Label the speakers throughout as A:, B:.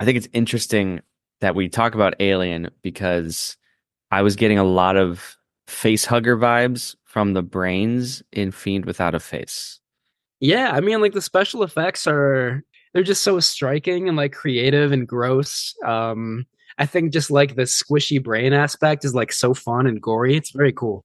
A: I think it's interesting that we talk about Alien because I was getting a lot of face hugger vibes from the brains in Fiend Without a Face.
B: Yeah, I mean, like the special effects they're just so striking and like creative and gross. I think just like the squishy brain aspect is like so fun and gory. It's very cool.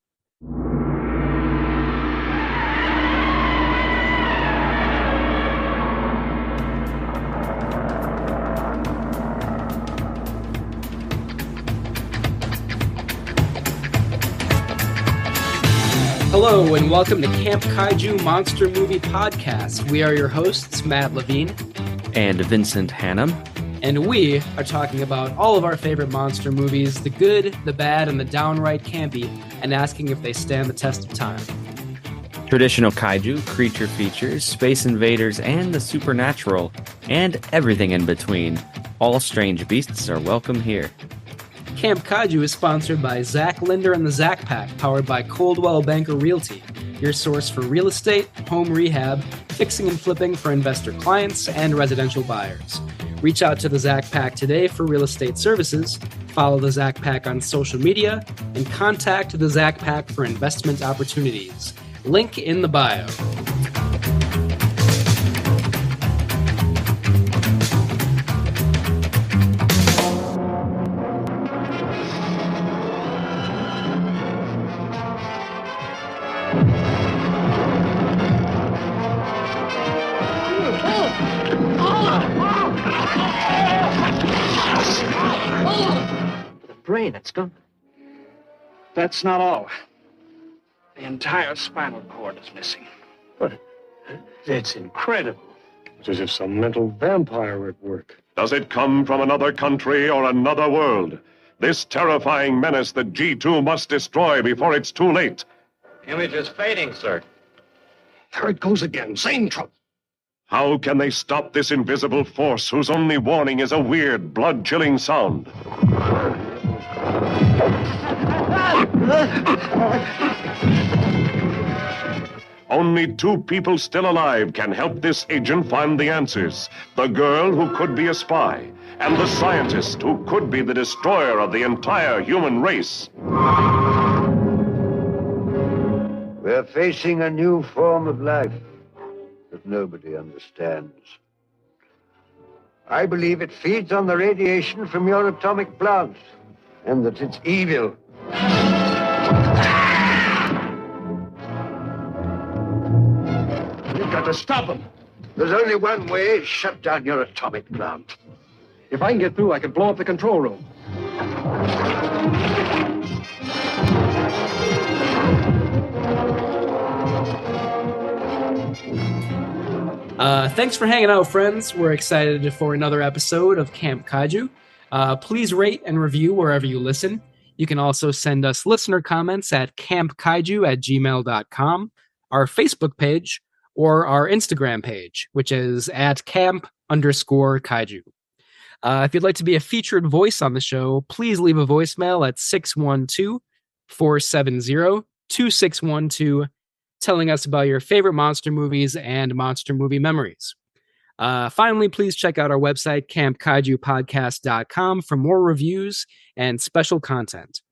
B: Hello and welcome to Camp Kaiju Monster Movie Podcast. We are your hosts, Matt Levine
A: And Vincent Hannum.
B: and we are talking about all of our favorite monster movies, the good, the bad, and the downright campy, and asking if they stand the test of time.
A: Traditional kaiju, creature features, space invaders, and the supernatural, and everything in between. All strange beasts are welcome here.
B: Camp Kaiju is sponsored by Zach Linder and the Zach Pack, powered by Coldwell Banker Realty, your source for real estate, home rehab, fixing and flipping for investor clients, and residential buyers. Reach out to the Zach Pack today for real estate services, follow the Zach Pack on social media, and contact the Zach Pack for investment opportunities. Link in the bio.
C: Brain, it's gone. That's not all. The entire spinal cord is missing.
D: But it's incredible. It's as if some mental vampire were at work.
E: Does it come from another country or another world? This terrifying menace that G2 must destroy before it's too late.
F: Image is fading, sir.
D: There it goes again. Same trouble.
E: How can they stop this invisible force whose only warning is a weird, blood-chilling sound? Only two people still alive can help this agent find the answers. The girl who could be a spy, and the scientist who could be the destroyer of the entire human race.
G: We're facing a new form of life that nobody understands. I believe it feeds on the radiation from your atomic plants, and that it's evil.
D: You've got to stop him.
G: There's only one way: shut down your atomic plant.
D: If I can get through, I can blow up the control room.
B: Thanks for hanging out, friends. We're excited for another episode of Camp Kaiju. Please rate and review wherever you listen. You can also send us listener comments at campkaiju@gmail.com, our Facebook page, or our Instagram page, which is at camp_kaiju. If you'd like to be a featured voice on the show, please leave a voicemail at 612-470-2612, telling us about your favorite monster movies and monster movie memories. Finally, please check out our website, campkaijupodcast.com, for more reviews and special content.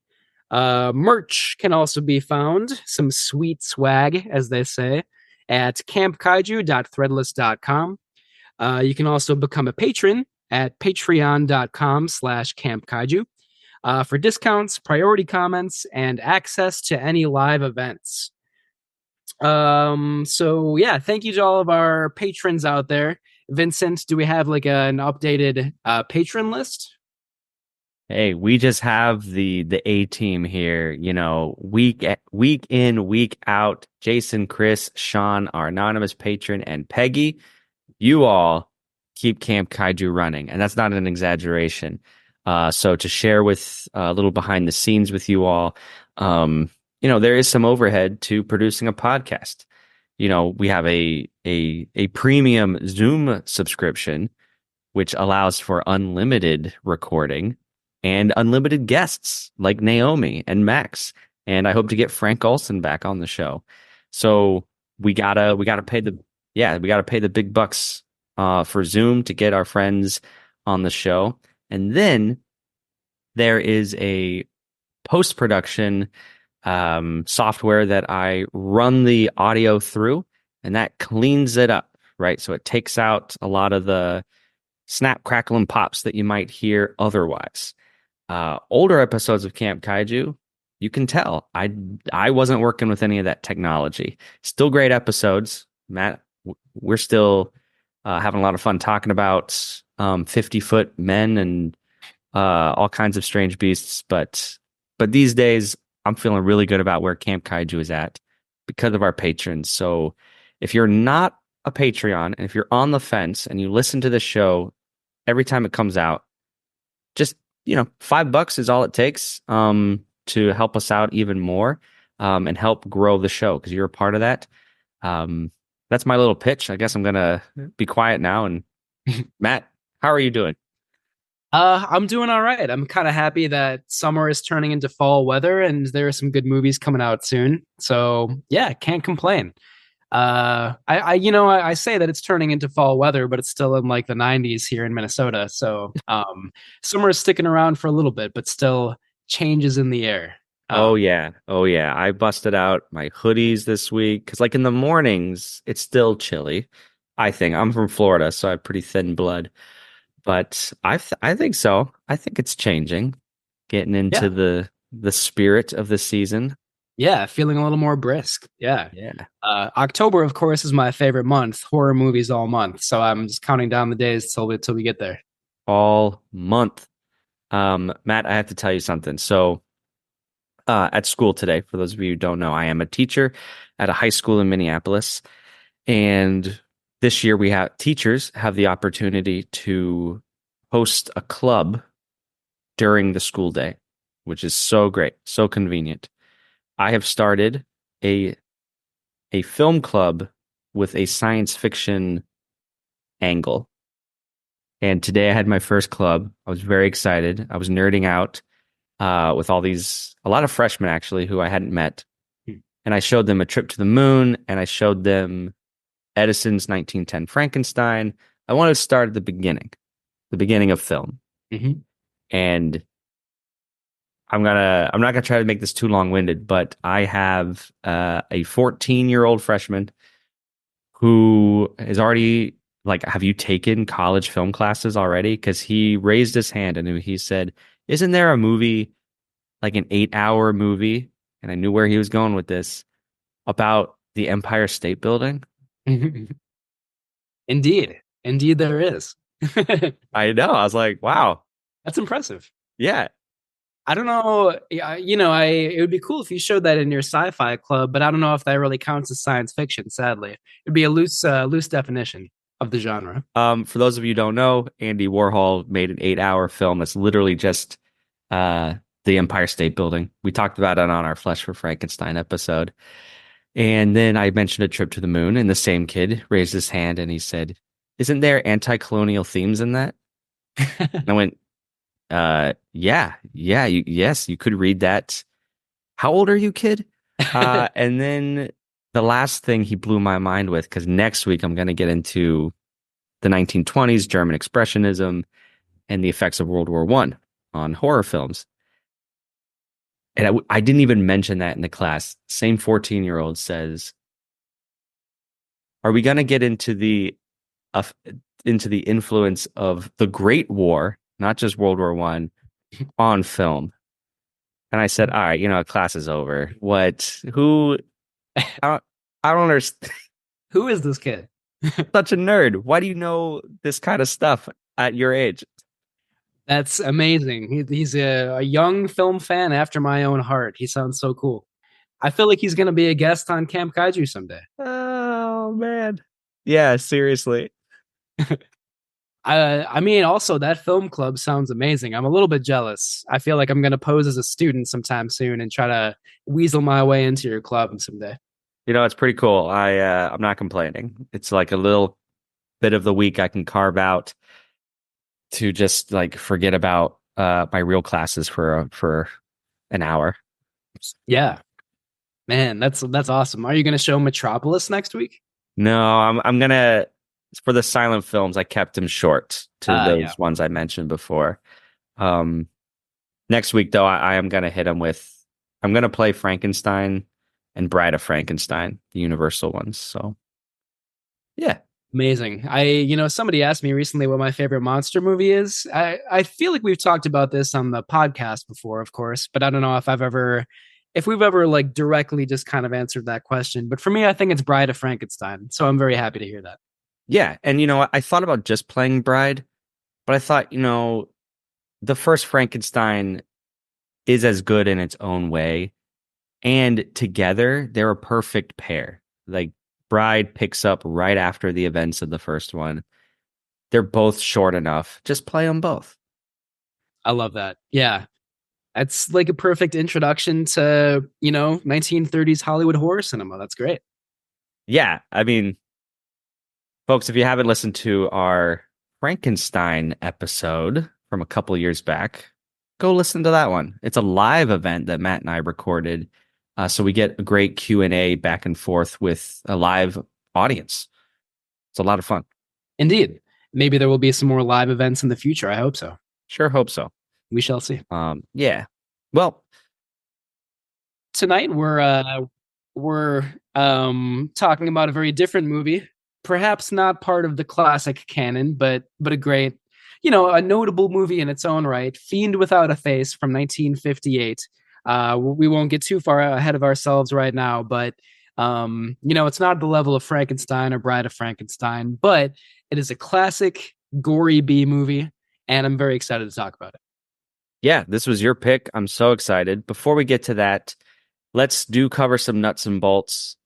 B: Merch can also be found, some sweet swag, as they say, at campkaiju.threadless.com. You can also become a patron at patreon.com/campkaiju for discounts, priority comments, and access to any live events. So yeah, thank you to all of our patrons out there. Vincent, do we have like an updated patron list?
A: Hey, we just have the A team here, week in, week out. Jason, Chris, Sean, our anonymous patron, and Peggy. You all keep Camp Kaiju running, and that's not an exaggeration. So to share with a little behind the scenes with you all, there is some overhead to producing a podcast. We have a premium Zoom subscription, which allows for unlimited recording and unlimited guests like Naomi and Max. And I hope to get Frank Olson back on the show. So we gotta pay the big bucks for Zoom to get our friends on the show. And then there is a post-production software that I run the audio through, and that cleans it up, right? So it takes out a lot of the snap, crackle, and pops that you might hear otherwise. Older episodes of Camp Kaiju, you can tell I wasn't working with any of that technology. Still great episodes, Matt. We're still having a lot of fun talking about 50-foot men and all kinds of strange beasts. But these days, I'm feeling really good about where Camp Kaiju is at because of our patrons. So if you're not a Patreon and if you're on the fence and you listen to the show every time it comes out, just $5 is all it takes to help us out even more and help grow the show because you're a part of that. That's my little pitch. I guess I'm gonna be quiet now. And Matt, how are you doing?
B: I'm doing all right. I'm kind of happy that summer is turning into fall weather, and there are some good movies coming out soon. So yeah, can't complain. I say that it's turning into fall weather, but it's still in like the 90s here in Minnesota. So summer is sticking around for a little bit, but still changes in the air.
A: Oh yeah. I busted out my hoodies this week because like in the mornings it's still chilly. I think I'm from Florida, so I have pretty thin blood. But I think so. I think it's changing, getting into
B: Yeah.
A: the spirit of the season.
B: Yeah, feeling a little more brisk. Yeah.
A: Yeah.
B: October, of course, is my favorite month. Horror movies all month. So I'm just counting down the days till we get there.
A: All month. Matt, I have to tell you something. So at school today, for those of you who don't know, I am a teacher at a high school in Minneapolis. And this year we have teachers have the opportunity to host a club during the school day, which is so great, so convenient. I have started a film club with a science fiction angle. And today I had my first club. I was very excited. I was nerding out with a lot of freshmen actually who I hadn't met. And I showed them A Trip to the Moon and I showed them Edison's 1910 Frankenstein. I wanted to start at the beginning of film.
B: Mm-hmm.
A: And I'm not gonna try to make this too long-winded, but I have a 14-year-old freshman who is already like, have you taken college film classes already? Because he raised his hand and he said, "Isn't there a movie, like an 8-hour movie?" And I knew where he was going with this about the Empire State Building.
B: Indeed, there is.
A: I know. I was like, wow.
B: That's impressive.
A: Yeah.
B: I don't know. It would be cool if you showed that in your sci-fi club, but I don't know if that really counts as science fiction. Sadly, it'd be a loose definition of the genre.
A: For those of you who don't know, Andy Warhol made an 8-hour film that's literally just the Empire State Building. We talked about it on our Flesh for Frankenstein episode. And then I mentioned A Trip to the Moon, and the same kid raised his hand and he said, "Isn't there anti-colonial themes in that?" And I went, yes, you could read that. How old are you, kid? And then the last thing he blew my mind with, because next week I'm going to get into the 1920s, German Expressionism, and the effects of World War I on horror films. And I didn't even mention that in the class. Same 14-year-old says, "Are we going to get into the influence of the Great War, not just World War I, on film?" And I said, "All right, class is over. What? Who? I don't understand."
B: Who is this kid?
A: Such a nerd. Why do you know this kind of stuff at your age?
B: That's amazing. He's a young film fan after my own heart. He sounds so cool. I feel like he's going to be a guest on Camp Kaiju someday.
A: Oh, man. Yeah, seriously.
B: I mean, also, that film club sounds amazing. I'm a little bit jealous. I feel like I'm going to pose as a student sometime soon and try to weasel my way into your club someday.
A: It's pretty cool. I'm not complaining. It's like a little bit of the week I can carve out to just like forget about my real classes for an hour.
B: Yeah, man, that's awesome. Are you going to show Metropolis next week?
A: No, I'm gonna for the silent films, I kept them short to
B: Yeah.
A: those ones I mentioned before. Um, Next week, though, I am going to hit them with, I'm going to play Frankenstein and Bride of Frankenstein, the Universal ones. So, yeah.
B: Amazing. Somebody asked me recently what my favorite monster movie is. I feel like we've talked about this on the podcast before, of course, but I don't know if we've ever like directly just kind of answered that question. But for me, I think it's Bride of Frankenstein. So I'm very happy to hear that.
A: Yeah. And, I thought about just playing Bride, but I thought, the first Frankenstein is as good in its own way. And together, they're a perfect pair. Like, Bride picks up right after the events of the first one. They're both short enough. Just play them both.
B: I love that. Yeah. That's like a perfect introduction to, 1930s Hollywood horror cinema. That's great.
A: Yeah. I mean, folks, if you haven't listened to our Frankenstein episode from a couple years back, go listen to that one. It's a live event that Matt and I recorded. So we get a great Q&A back and forth with a live audience. It's a lot of fun.
B: Indeed. Maybe there will be some more live events in the future. I hope so.
A: Sure hope so.
B: We shall see.
A: Yeah. Well,
B: tonight we're talking about a very different movie, perhaps not part of the classic canon, but a great, a notable movie in its own right. Fiend Without a Face from 1958. We won't get too far ahead of ourselves right now, but it's not the level of Frankenstein or Bride of Frankenstein, but it is a classic gory B movie, and I'm very excited to talk about it.
A: Yeah, this was your pick. I'm so excited. Before we get to that, let's cover some nuts and bolts,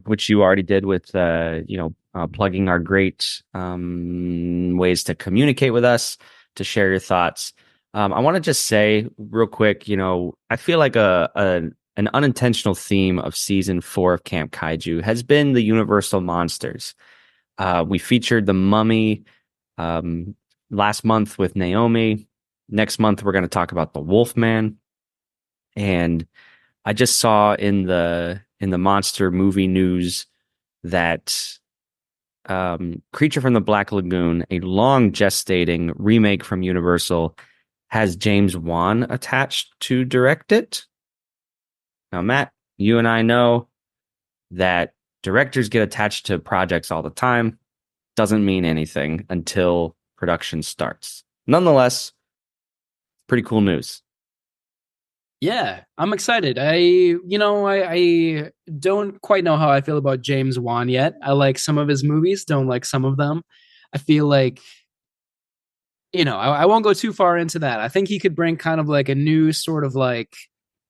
A: which you already did with plugging our great ways to communicate with us, to share your thoughts. I want to just say real quick, I feel like an unintentional theme of season 4 of Camp Kaiju has been the Universal monsters. We featured the Mummy last month with Naomi. Next month, we're going to talk about the Wolfman. And I just saw in the monster movie news that Creature from the Black Lagoon, a long gestating remake from Universal, has James Wan attached to direct it. Now, Matt, you and I know that directors get attached to projects all the time. Doesn't mean anything until production starts. Nonetheless, pretty cool news.
B: Yeah, I'm excited. I don't quite know how I feel about James Wan yet. I like some of his movies, don't like some of them. I feel like, I won't go too far into that. I think he could bring kind of like a new sort of like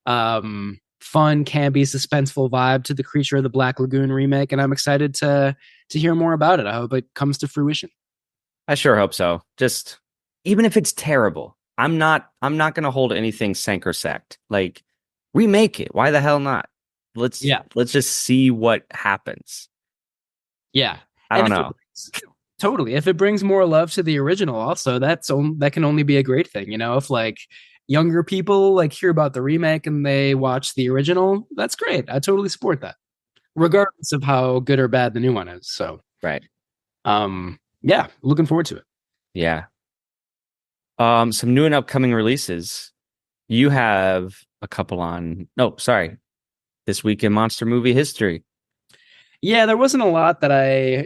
B: fun, campy, suspenseful vibe to the Creature of the Black Lagoon remake, and I'm excited to hear more about it. I hope it comes to fruition.
A: I sure hope so. Just even if it's terrible, I'm not going to hold anything sacrosanct. Like, remake it. Why the hell not? Let's just see what happens.
B: Yeah.
A: I don't know.
B: Totally. If it brings more love to the original, also that can only be a great thing. If like younger people like hear about the remake and they watch the original, that's great. I totally support that, regardless of how good or bad the new one is. So
A: right.
B: Yeah, looking forward to it.
A: Yeah. Some new and upcoming releases. You have a couple on. No, sorry. This week in monster movie history.
B: Yeah, there wasn't a lot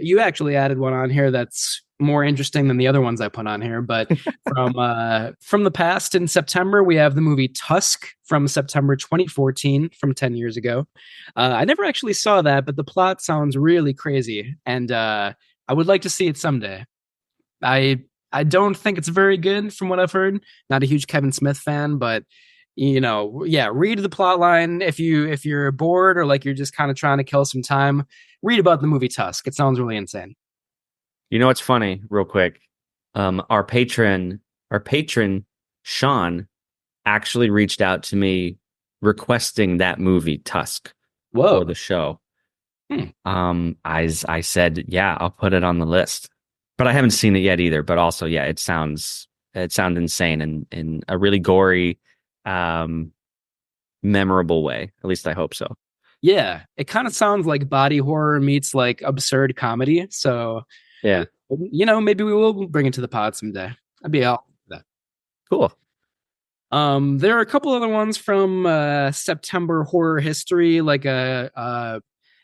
B: you actually added one on here that's more interesting than the other ones I put on here. But from the past, in September, we have the movie Tusk from September 2014, from 10 years ago. I never actually saw that, but the plot sounds really crazy, and I would like to see it someday. I don't think it's very good from what I've heard. Not a huge Kevin Smith fan, but read the plot line if you're bored or like you're just kind of trying to kill some time. Read about the movie Tusk. It sounds really insane.
A: You know what's funny, real quick? Our patron Sean actually reached out to me requesting that movie Tusk for the show. I said, yeah, I'll put it on the list. But I haven't seen it yet either. But also, yeah, it sounds insane and in a really gory, memorable way. At least I hope so.
B: Yeah, it kind of sounds like body horror meets like absurd comedy. So
A: Yeah.
B: Maybe we will bring it to the pod someday. I'd be all for that.
A: Cool.
B: There are a couple other ones from September horror history, like a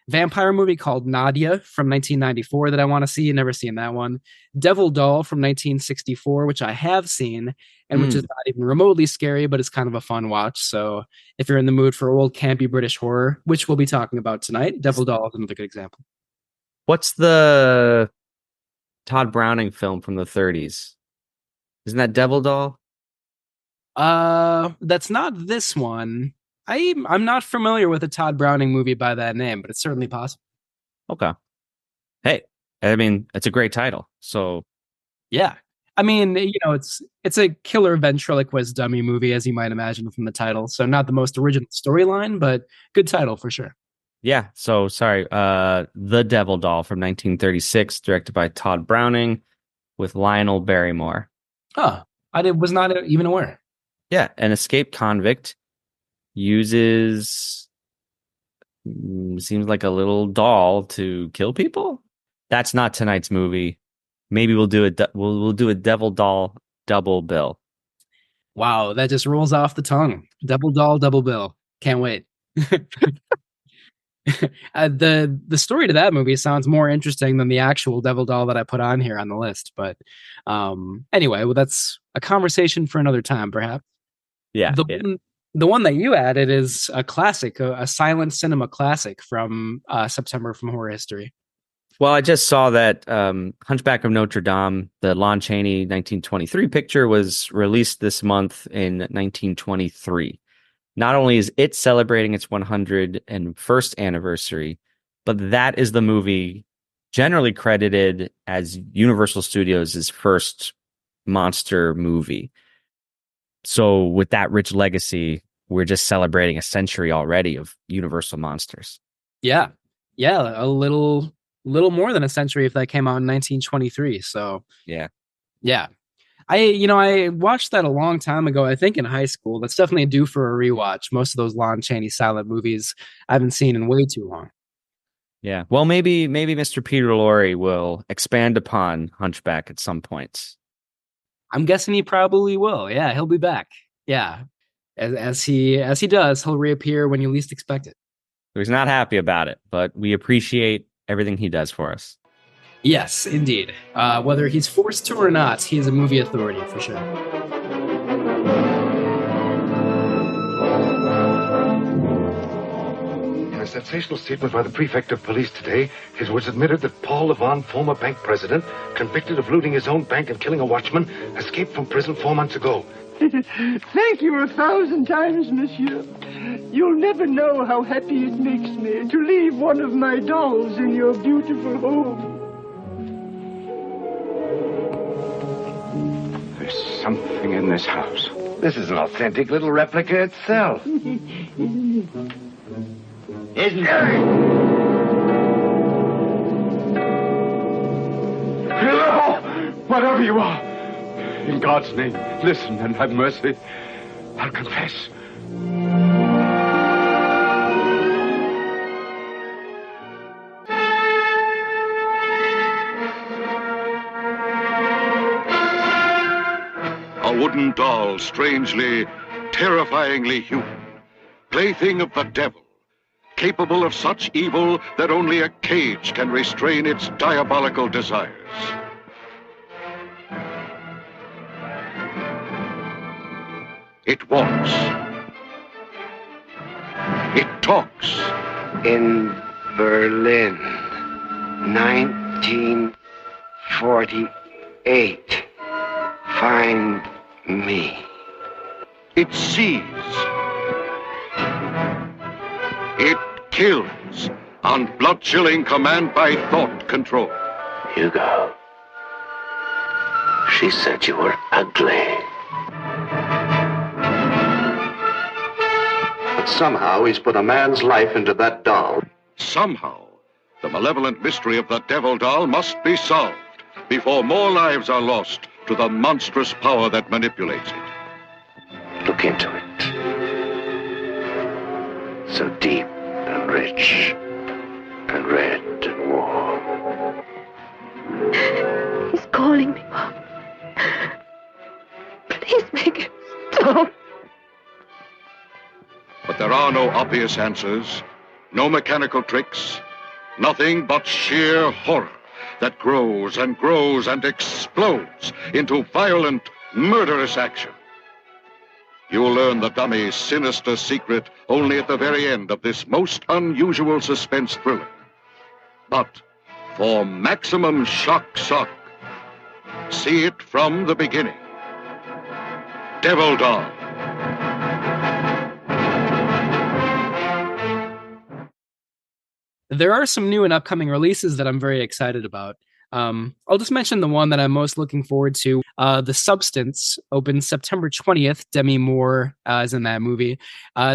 B: vampire movie called Nadia from 1994 that I want to see. Never seen that one. Devil Doll from 1964, which I have seen, and which is not even remotely scary, but it's kind of a fun watch. So if you're in the mood for old campy British horror, which we'll be talking about tonight, Devil Doll is another good example.
A: What's the Todd Browning film from the 30s? Isn't that Devil Doll?
B: That's not this one. I'm not familiar with a Todd Browning movie by that name, but it's certainly possible.
A: Okay. Hey, I mean, it's a great title. So
B: yeah. I mean, it's a killer ventriloquist dummy movie, as you might imagine from the title. So not the most original storyline, but good title for sure.
A: Yeah. So sorry. The Devil Doll from 1936, directed by Todd Browning with Lionel Barrymore.
B: Oh, was not even aware.
A: Yeah. An escaped convict uses seems like a little doll to kill people. That's not tonight's movie. Maybe we'll do we'll do a Devil Doll double bill.
B: Wow, that just rolls off the tongue. Devil Doll double bill. Can't wait. The story to that movie sounds more interesting than the actual Devil Doll that I put on here on the list. But anyway, well, that's a conversation for another time, perhaps.
A: Yeah.
B: The one that you added is a classic, a silent cinema classic from September from horror history.
A: Well, I just saw that Hunchback of Notre Dame, the Lon Chaney 1923 picture, was released this month in 1923. Not only is it celebrating its 101st anniversary, but that is the movie generally credited as Universal Studios' first monster movie. So with that rich legacy, we're just celebrating a century already of Universal monsters.
B: Yeah. Yeah, a little more than a century if that came out in 1923. So
A: yeah.
B: I watched that a long time ago, I think in high school. That's definitely due for a rewatch. Most of those Lon Chaney silent movies I haven't seen in way too long.
A: Yeah. Well, maybe Mr. Peter Lorre will expand upon Hunchback at some point.
B: I'm guessing he probably will. Yeah, he'll be back. Yeah. As he does, he'll reappear when you least expect it.
A: He's not happy about it, but we appreciate everything he does for us.
B: Yes, indeed. Whether he's forced to or not, he is a movie authority for sure.
H: In a sensational statement by the prefect of police today, it was admitted that Paul Levon, former bank president, convicted of looting his own bank and killing a watchman, escaped from prison 4 months ago.
I: Thank you 1,000 times, monsieur. You'll never know how happy it makes me to leave one of my dolls in your beautiful home.
H: There's something in this house.
G: This is an authentic little replica itself.
I: Isn't
G: it?
H: Hello! Whatever you are, in God's name, listen and have mercy. I'll confess.
E: A wooden doll, strangely, terrifyingly human. Plaything of the devil. Capable of such evil that only a cage can restrain its diabolical desires. It walks. It talks.
G: In Berlin, 1948. Find me.
E: It sees. It kills on blood-chilling command by thought control.
G: Hugo, she said you were ugly.
J: But somehow he's put a man's life into that doll.
E: Somehow, the malevolent mystery of the devil doll must be solved before more lives are lost to the monstrous power that manipulates it.
G: Look into it. So deep and rich and red and warm.
K: He's calling me, Mom. Please make it stop.
L: But there are no obvious answers, no mechanical tricks, nothing but sheer horror that grows and grows and explodes into violent, murderous action. You will learn the dummy's sinister secret only at the very end of this most unusual suspense thriller. But for maximum shock, see it from the beginning. Devil Dog.
B: There are some new and upcoming releases that I'm very excited about. I'll just mention the one that I'm most looking forward to. The Substance opens September 20th. Demi Moore is in that movie.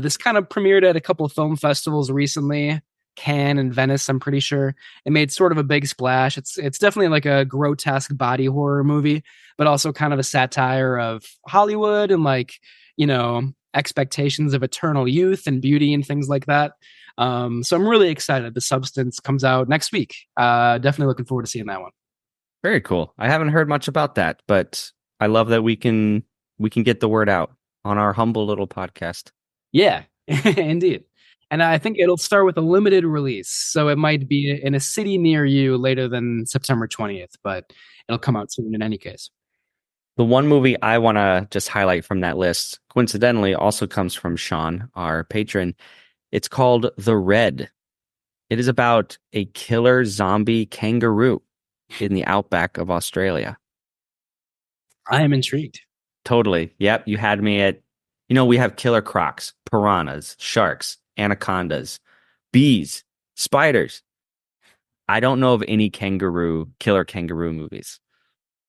B: This kind of premiered at a couple of film festivals recently, Cannes and Venice, I'm pretty sure. It made sort of a big splash. It's definitely like a grotesque body horror movie, but also kind of a satire of Hollywood and expectations of eternal youth and beauty and things like that. So I'm really excited. The Substance comes out next week. Definitely looking forward to seeing that one.
A: Very cool. I haven't heard much about that, but I love that we can get the word out on our humble little podcast.
B: Yeah, indeed. And I think it'll start with a limited release. So it might be in a city near you later than September 20th, but it'll come out soon in any case.
A: The one movie I want to just highlight from that list, coincidentally, also comes from Sean, our patron. It's called The Red. It is about a killer zombie kangaroo in the outback of Australia.
B: I am intrigued.
A: Totally. Yep. You had me at, we have killer crocs, piranhas, sharks, anacondas, bees, spiders. I don't know of any killer kangaroo movies.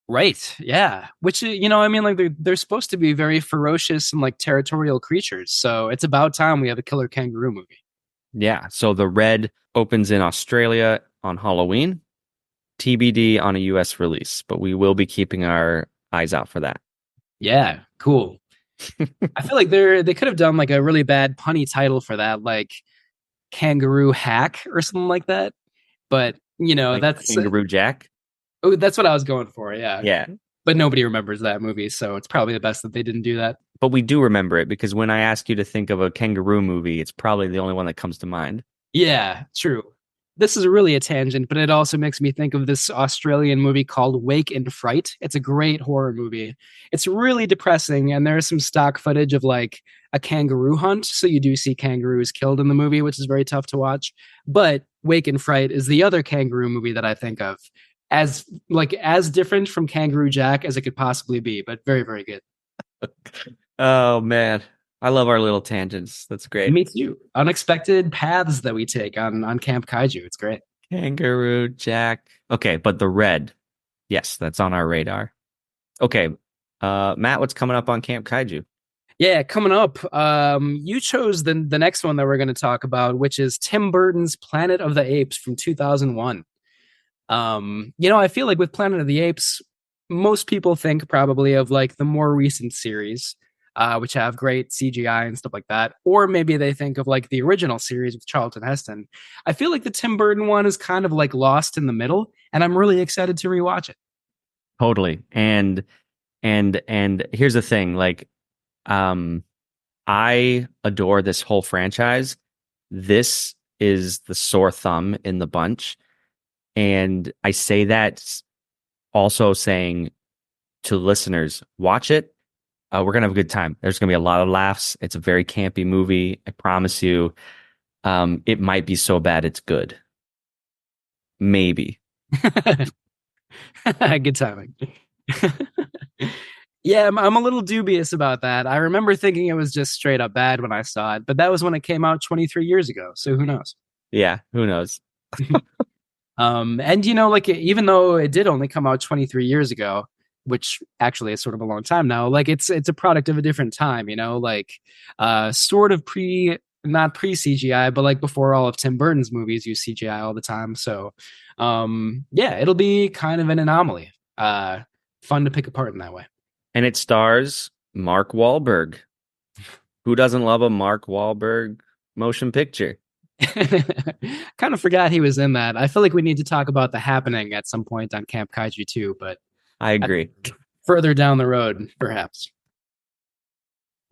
B: Right. Yeah. Which, they're supposed to be very ferocious and territorial creatures. So it's about time we have a killer kangaroo movie.
A: Yeah. So The Red opens in Australia on Halloween, TBD on a US release, but we will be keeping our eyes out for that.
B: Yeah. Cool. I feel like they could have done a really bad punny title for that, like Kangaroo Hack or something like that. But, that's
A: Kangaroo Jack.
B: Oh, that's what I was going for. Yeah.
A: Yeah.
B: But nobody remembers that movie. So it's probably the best that they didn't do that.
A: But we do remember it because when I ask you to think of a kangaroo movie, it's probably the only one that comes to mind.
B: Yeah, true. This is really a tangent, but it also makes me think of this Australian movie called Wake in Fright. It's a great horror movie. It's really depressing. And there's some stock footage of a kangaroo hunt. So you do see kangaroos killed in the movie, which is very tough to watch. But Wake in Fright is the other kangaroo movie that I think of as different from Kangaroo Jack as it could possibly be, but very, very good.
A: Oh man, I love our little tangents. That's great.
B: Me too. Unexpected paths that we take on Camp Kaiju. It's great.
A: Kangaroo Jack. Okay, but The Red, yes, that's on our radar. Okay, Matt, what's coming up on Camp Kaiju?
B: Yeah, coming up, you chose the next one that we're going to talk about, which is Tim Burton's Planet of the Apes from 2001. I feel like with Planet of the Apes, most people think probably of the more recent series, which have great CGI and stuff like that. Or maybe they think of the original series with Charlton Heston. I feel like the Tim Burton one is kind of lost in the middle, and I'm really excited to rewatch it.
A: Totally. And here's the thing, I adore this whole franchise. This is the sore thumb in the bunch. And I say that also saying to listeners, watch it. We're going to have a good time. There's going to be a lot of laughs. It's a very campy movie. I promise you. It might be so bad it's good. Maybe.
B: Good timing. Yeah, I'm a little dubious about that. I remember thinking it was just straight up bad when I saw it, but that was when it came out 23 years ago. So who knows?
A: Yeah, who knows?
B: And even though it did only come out 23 years ago, which actually is sort of a long time now, it's a product of a different time, sort of not pre CGI, but before all of Tim Burton's movies use CGI all the time. So, yeah, it'll be kind of an anomaly. Fun to pick apart in that way.
A: And it stars Mark Wahlberg. Who doesn't love a Mark Wahlberg motion picture?
B: Kind of forgot he was in that. I feel like we need to talk about The Happening at some point on Camp Kaiju too, but
A: I agree.
B: Further down the road, perhaps.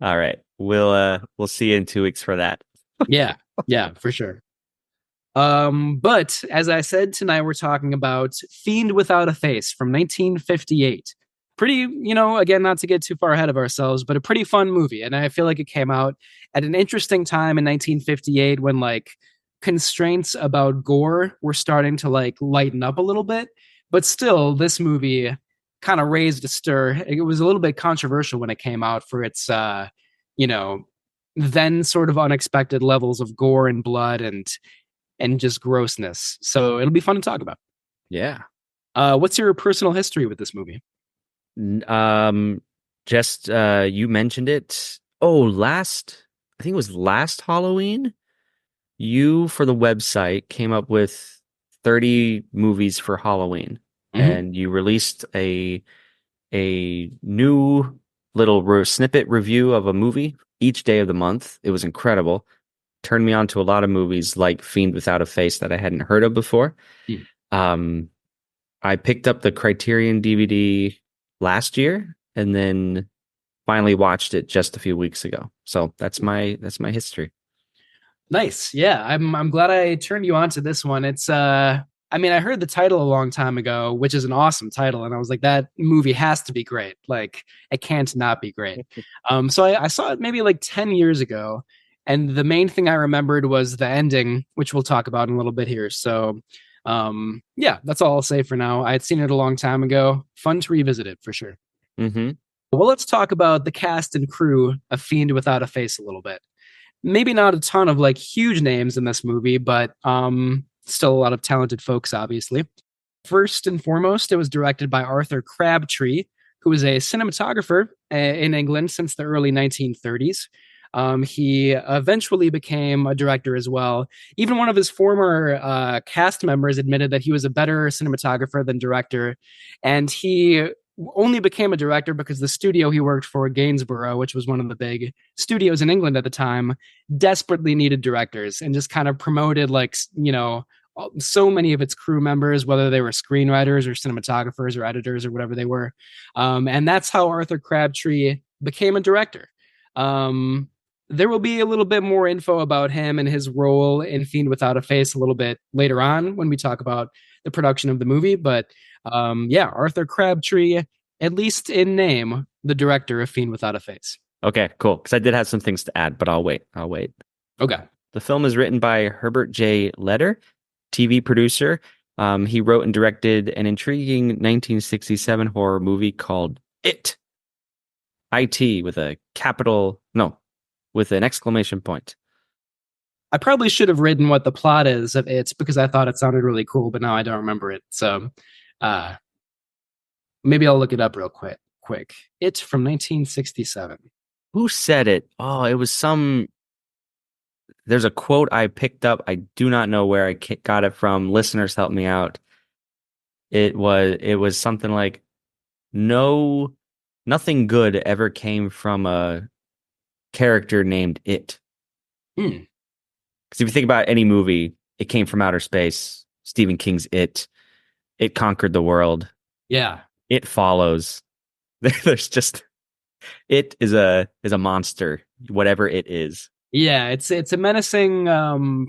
A: All right. We'll see you in 2 weeks for that.
B: Yeah, for sure. But as I said, tonight we're talking about Fiend Without a Face from 1958. Pretty, again, not to get too far ahead of ourselves, but a pretty fun movie. And I feel like it came out at an interesting time in 1958 when like constraints about gore were starting to like lighten up a little bit. But still, this movie kind of raised a stir. It was a little bit controversial when it came out for its, then sort of unexpected levels of gore and blood and just grossness. So it'll be fun to talk about.
A: Yeah.
B: What's your personal history with this movie?
A: Just you mentioned it. Oh, I think it was last Halloween. You for the website came up with 30 movies for Halloween, and you released a new little snippet review of a movie each day of the month. It was incredible. Turned me on to a lot of movies like Fiend Without a Face that I hadn't heard of before. I picked up the Criterion DVD last year and then finally watched it just a few weeks ago. So that's my history.
B: Nice. Yeah, I'm glad I turned you on to this one. It's I mean, I heard the title a long time ago, which is an awesome title, and I was like, that movie has to be great. Like, it can't not be great. So I saw it maybe like 10 years ago, and the main thing I remembered was the ending, which we'll talk about in a little bit here. So, yeah, that's all I'll say for now. I had seen it a long time ago. Fun to revisit it for sure. Well, let's talk about the cast and crew of Fiend Without a Face a little bit. Maybe not a ton of like huge names in this movie, but still a lot of talented folks, obviously. First and foremost, it was directed by Arthur Crabtree, who was a cinematographer in England since the early 1930s. He eventually became a director as well. Even one of his former cast members admitted that he was a better cinematographer than director. And he only became a director because the studio he worked for, Gainsborough, which was one of the big studios in England at the time, desperately needed directors and just kind of promoted, like, so many of its crew members, whether they were screenwriters or cinematographers or editors or whatever they were. And that's how Arthur Crabtree became a director. There will be a little bit more info about him and his role in Fiend Without a Face a little bit later on when we talk about the production of the movie. But yeah, Arthur Crabtree, at least in name, the director of Fiend Without a Face.
A: Okay, cool. Because I did have some things to add, but I'll wait.
B: Okay.
A: The film is written by Herbert J. Leder, TV producer. He wrote and directed an intriguing 1967 horror movie called It. IT with with an exclamation point.
B: I probably should have written what the plot is of It because I thought it sounded really cool, but now I don't remember it. So maybe I'll look it up real quick. It from 1967.
A: Who said it? Oh, it was there's a quote I picked up. I do not know where I got it from. Listeners, help me out. It was something like, nothing good ever came from a character named It. Because if you think about any movie, it came from outer space. Stephen King's It conquered the world.
B: Yeah.
A: It follows. There's just, it is a monster, whatever it is.
B: Yeah, it's a menacing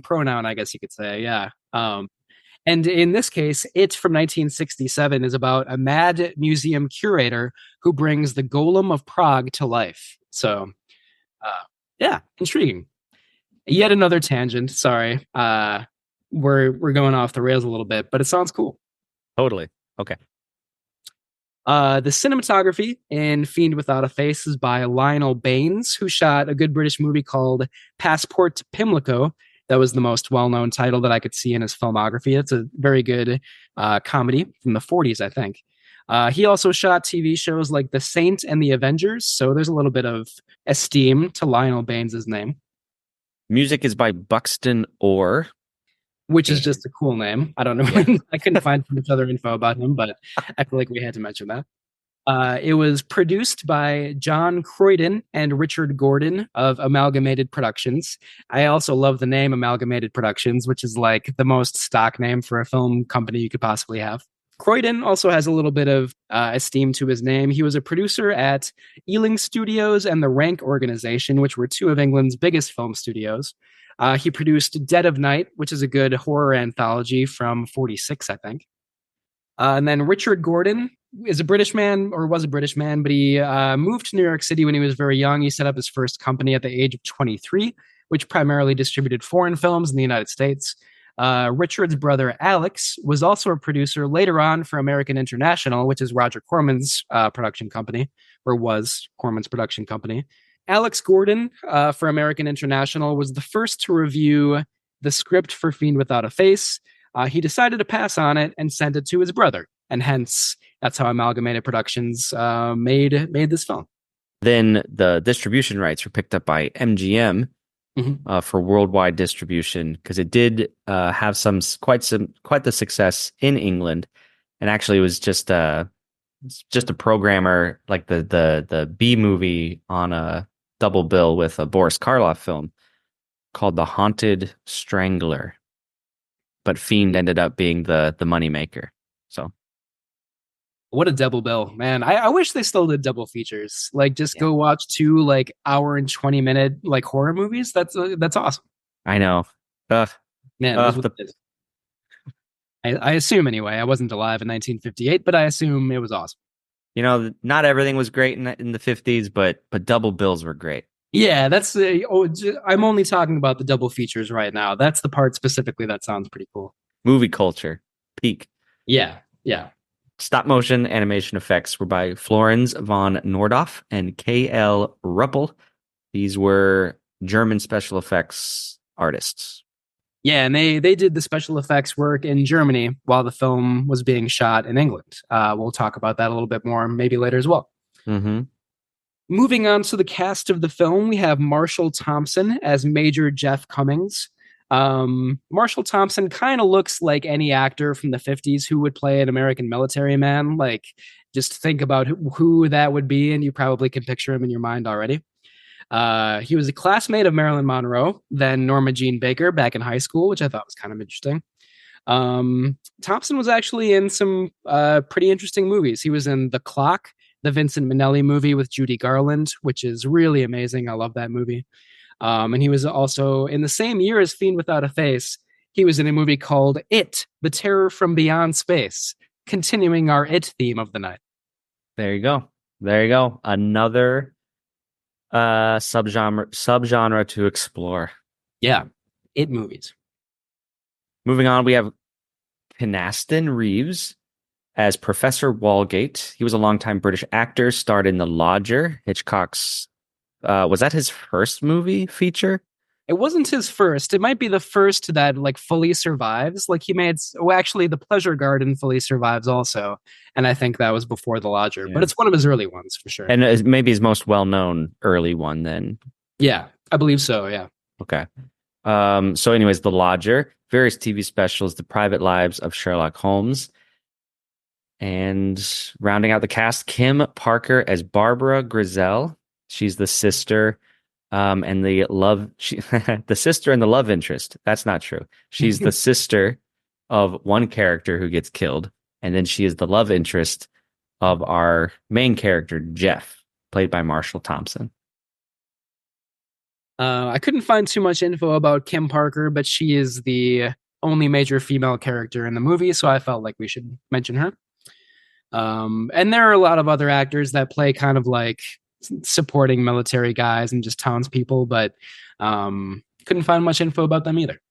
B: pronoun, I guess you could say. Yeah. And in this case, It from 1967 is about a mad museum curator who brings the Golem of Prague to life. So, yeah, intriguing. Yet another tangent. Sorry, we're going off the rails a little bit, but it sounds cool.
A: Totally. Okay.
B: The cinematography in Fiend Without a Face is by Lionel Baines, who shot a good British movie called Passport to Pimlico. That was the most well-known title that I could see in his filmography. It's a very good comedy from the 40s, I think. He also shot TV shows like The Saint and The Avengers, so there's a little bit of esteem to Lionel Baines' name.
A: Music is by Buxton Orr,
B: which is just a cool name. I don't know.
A: Yeah.
B: I couldn't find too much other info about him, but I feel like we had to mention that. It was produced by John Croydon and Richard Gordon of Amalgamated Productions. I also love the name Amalgamated Productions, which is like the most stock name for a film company you could possibly have. Croydon also has a little bit of esteem to his name. He was a producer at Ealing Studios and the Rank Organization, which were two of England's biggest film studios. He produced Dead of Night, which is a good horror anthology from 46, I think. And then Richard Gordon is a British man, or was a British man, but he moved to New York City when he was very young. He set up his first company at the age of 23, which primarily distributed foreign films in the United States. Richard's brother Alex was also a producer later on for American International, which is Roger Corman's production company, or was Corman's production company. Alex Gordon for American International was the first to review the script for Fiend Without a Face. He decided to pass on it and sent it to his brother, and hence that's how Amalgamated Productions made this film.
A: Then the distribution rights were picked up by MGM for worldwide distribution, because it did have quite the success in England, and actually it was just a programmer, like the B movie on a double bill with a Boris Karloff film called The Haunted Strangler. But Fiend ended up being the moneymaker. So,
B: what a double bill, man! I wish they still did double features. Like, just go watch two like hour and 20-minute like horror movies. That's awesome.
A: I know,
B: man. I assume anyway. I wasn't alive in 1958, but I assume it was awesome.
A: You know, not everything was great in the 50s, but double bills were great.
B: Yeah, that's I'm only talking about the double features right now. That's the part specifically that sounds pretty cool.
A: Movie culture, peak.
B: Yeah.
A: Stop motion animation effects were by Florenz von Nordhoff and K.L. Ruppel. These were German special effects artists.
B: Yeah, and they did the special effects work in Germany while the film was being shot in England. We'll talk about that a little bit more maybe later as well.
A: Mm-hmm.
B: Moving on to the cast of the film, we have Marshall Thompson as Major Jeff Cummings. Marshall Thompson kind of looks like any actor from the 50s who would play an American military man. Like, just think about who that would be, and you probably can picture him in your mind already. He was a classmate of Marilyn Monroe, then Norma Jean Baker back in high school, which I thought was kind of interesting. Thompson was actually in some pretty interesting movies. He was in The Clock, the Vincent Minnelli movie with Judy Garland, which is really amazing. I love that movie. And he was also in the same year as Fiend Without a Face. He was in a movie called It, The Terror from Beyond Space, continuing our It theme of the night.
A: There you go. Another subgenre to explore.
B: Yeah, It movies.
A: Moving on, we have Kynaston Reeves as Professor Walgate. He was a longtime British actor, starred in The Lodger, Hitchcock's. Was that his first movie feature?
B: It wasn't his first. It might be the first that like fully survives. Like he made, actually, The Pleasure Garden fully survives also, and I think that was before The Lodger. Yeah. But it's one of his early ones for sure,
A: and maybe his most well-known early one. Then,
B: yeah, I believe so. Yeah.
A: Okay. So, anyways, The Lodger, various TV specials, The Private Lives of Sherlock Holmes. And rounding out the cast, Kim Parker as Barbara Grizel. She's the sister, and the sister and the love interest. That's not true. She's the sister of one character who gets killed, and then she is the love interest of our main character, Jeff, played by Marshall Thompson.
B: I couldn't find too much info about Kim Parker, but she is the only major female character in the movie, so I felt like we should mention her. And there are a lot of other actors that play kind of like supporting military guys and just townspeople, but couldn't find much info about them either.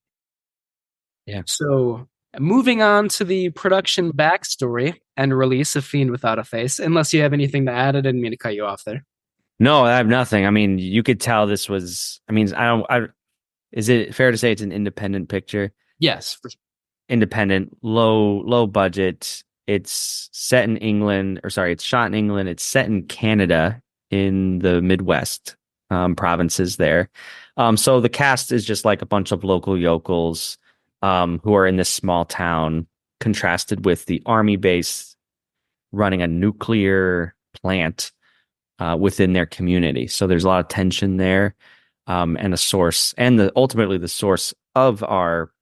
A: Yeah.
B: So moving on to the production backstory and release of Fiend Without a Face, unless you have anything to add, I didn't mean to cut you off there.
A: No, I have nothing. I mean, you could tell this was, is it fair to say it's an independent picture?
B: Yes. For sure.
A: Independent, low budget. It's set in England, it's shot in England. It's set in Canada, in the Midwest provinces there. So the cast is just like a bunch of local yokels who are in this small town, contrasted with the army base running a nuclear plant within their community. So there's a lot of tension there, and a source, and ultimately the source of our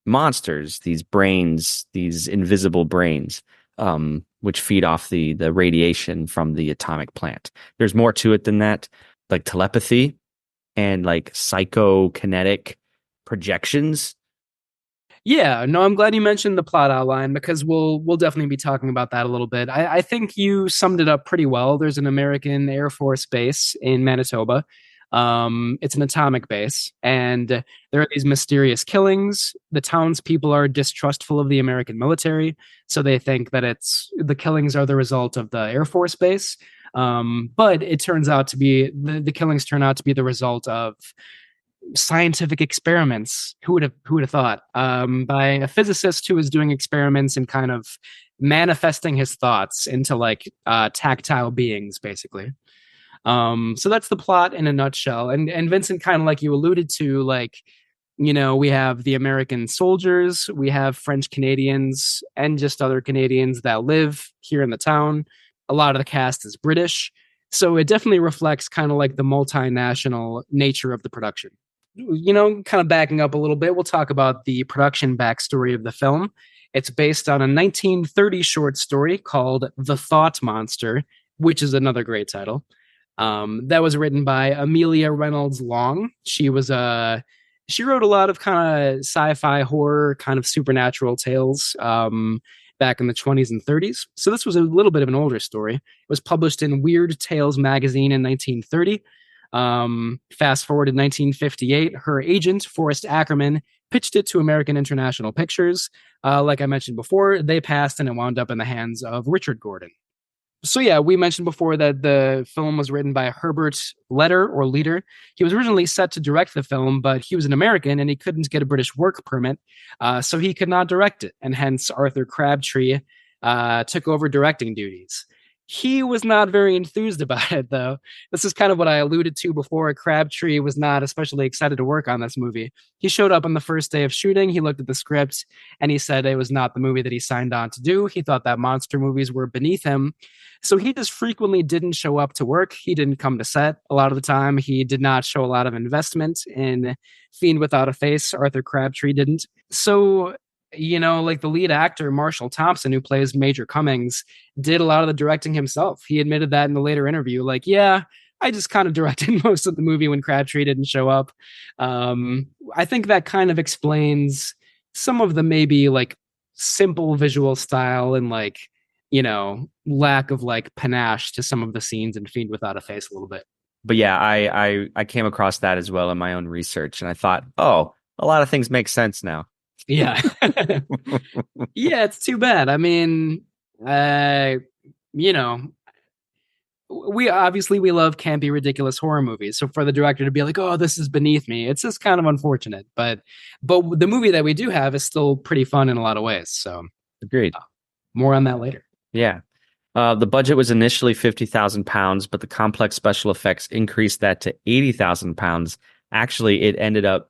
A: monsters, these brains, these invisible brains, which feed off the radiation from the atomic plant. There's more to it than that, like telepathy and like psychokinetic projections.
B: Yeah, no, I'm glad you mentioned the plot outline because we'll definitely be talking about that a little bit. I think you summed it up pretty well. There's an American Air Force base in Manitoba. It's an atomic base, and there are these mysterious killings. The townspeople are distrustful of the American military, so they think that the killings are the result of the Air Force base. But it turns out to be the killings turn out to be the result of scientific experiments. Who would have thought? By a physicist who was doing experiments and kind of manifesting his thoughts into like tactile beings, basically. So that's the plot in a nutshell. And Vincent, kind of like you alluded to, like, we have the American soldiers, we have French Canadians, and just other Canadians that live here in the town. A lot of the cast is British. So it definitely reflects kind of like the multinational nature of the production. Kind of backing up a little bit, we'll talk about the production backstory of the film. It's based on a 1930 short story called The Thought Monster, which is another great title. That was written by Amelia Reynolds Long. She wrote a lot of kind of sci-fi horror, kind of supernatural tales back in the 20s and 30s. So this was a little bit of an older story. It was published in Weird Tales magazine in 1930. Fast forward to 1958, her agent, Forrest Ackerman, pitched it to American International Pictures. Like I mentioned before, they passed and it wound up in the hands of Richard Gordon. So yeah, we mentioned before that the film was written by Herbert Leader. He was originally set to direct the film, but he was an American and he couldn't get a British work permit, so he could not direct it. And hence Arthur Crabtree took over directing duties. He was not very enthused about it, though. This is kind of what I alluded to before. Crabtree was not especially excited to work on this movie. He showed up on the first day of shooting. He looked at the script and he said it was not the movie that he signed on to do. He thought that monster movies were beneath him. So he just frequently didn't show up to work. He didn't come to set a lot of the time. He did not show a lot of investment in Fiend Without a Face. Arthur Crabtree didn't. So like the lead actor, Marshall Thompson, who plays Major Cummings, did a lot of the directing himself. He admitted that in the later interview. Like, yeah, I just kind of directed most of the movie when Crabtree didn't show up. I think that kind of explains some of the maybe like simple visual style and like, lack of like panache to some of the scenes in Fiend Without a Face a little bit.
A: But yeah, I came across that as well in my own research, and I thought, oh, a lot of things make sense now.
B: Yeah. Yeah, it's too bad. I mean, we love campy, ridiculous horror movies. So for the director to be like, oh, this is beneath me, it's just kind of unfortunate. But the movie that we do have is still pretty fun in a lot of ways. So
A: agreed.
B: More on that later.
A: Yeah. The budget was initially £50,000, but the complex special effects increased that to £80,000. Actually, it ended up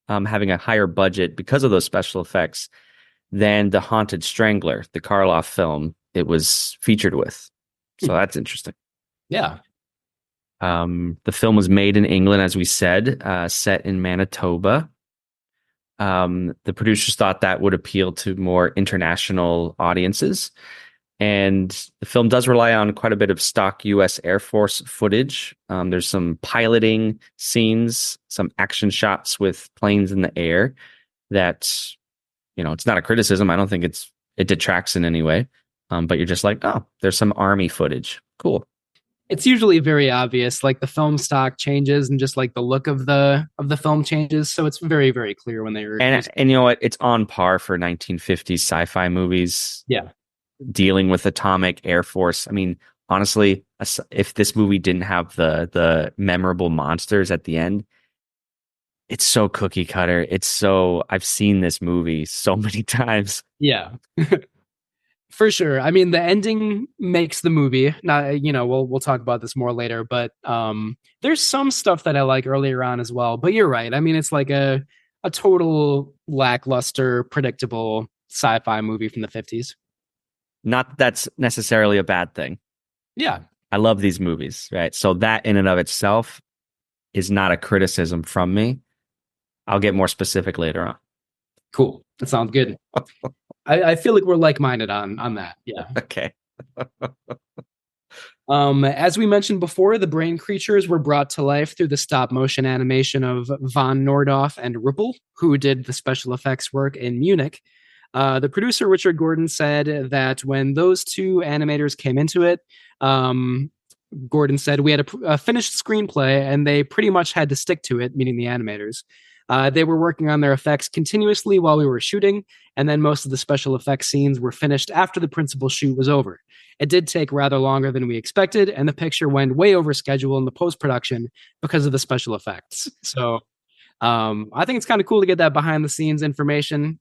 A: having a higher budget because of those special effects than The Haunted Strangler, the Karloff film it was featured with. So that's interesting.
B: Yeah.
A: The film was made in England, as we said, set in Manitoba. The producers thought that would appeal to more international audiences. And the film does rely on quite a bit of stock U.S. Air Force footage. There's some piloting scenes, some action shots with planes in the air that, it's not a criticism. I don't think it detracts in any way. But you're just like, oh, there's some army footage. Cool.
B: It's usually very obvious, like the film stock changes and just like the look of the film changes. So it's very, very clear when they're
A: and you know what? It's on par for 1950s sci-fi movies.
B: Yeah.
A: Dealing with atomic Air Force. I mean, honestly, if this movie didn't have the memorable monsters at the end, it's so cookie cutter. I've seen this movie so many times.
B: Yeah. For sure. I mean, the ending makes the movie. Now, we'll talk about this more later, but there's some stuff that I like earlier on as well. But you're right. I mean, it's like a total lackluster, predictable sci-fi movie from the 50s.
A: Not that that's necessarily a bad thing.
B: Yeah.
A: I love these movies, right? So that in and of itself is not a criticism from me. I'll get more specific later on.
B: Cool. That sounds good. I feel like we're like-minded on that. Yeah.
A: Okay.
B: As we mentioned before, the brain creatures were brought to life through the stop-motion animation of von Nordhoff and Ruppel, who did the special effects work in Munich. The producer, Richard Gordon, said that when those two animators came into it, Gordon said, we had a finished screenplay and they pretty much had to stick to it, meaning the animators. They were working on their effects continuously while we were shooting, and then most of the special effects scenes were finished after the principal shoot was over. It did take rather longer than we expected, and the picture went way over schedule in the post-production because of the special effects. So I think it's kind of cool to get that behind the scenes information.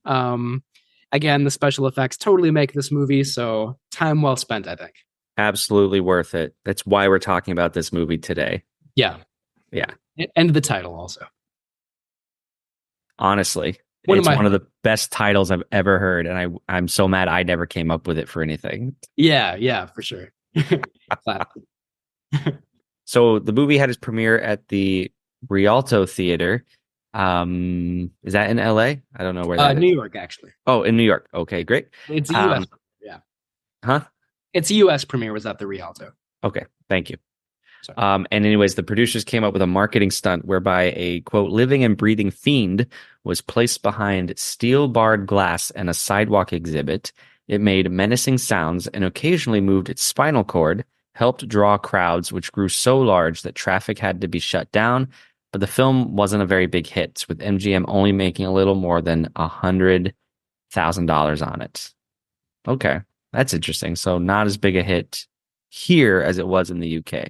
B: Again, the special effects totally make this movie, so time well spent, I think.
A: Absolutely worth it. That's why we're talking about this movie today.
B: Yeah.
A: Yeah.
B: And the title also.
A: Honestly, it's one of the best titles I've ever heard, and I'm so mad I never came up with it for anything.
B: Yeah, for sure.
A: So the movie had its premiere at the Rialto Theater. Is that in LA? I don't know where that
B: New
A: is.
B: York, actually.
A: Oh, in New York. Okay, great.
B: It's a US. Yeah.
A: Huh?
B: Its US premiere was at the Rialto.
A: Okay, thank you. And anyways, the producers came up with a marketing stunt whereby a, quote, living and breathing fiend was placed behind steel-barred glass and a sidewalk exhibit. It made menacing sounds and occasionally moved its spinal cord, helped draw crowds, which grew so large that traffic had to be shut down. But the film wasn't a very big hit, with MGM only making a little more than $100,000 on it. Okay, that's interesting. So not as big a hit here as it was in the UK.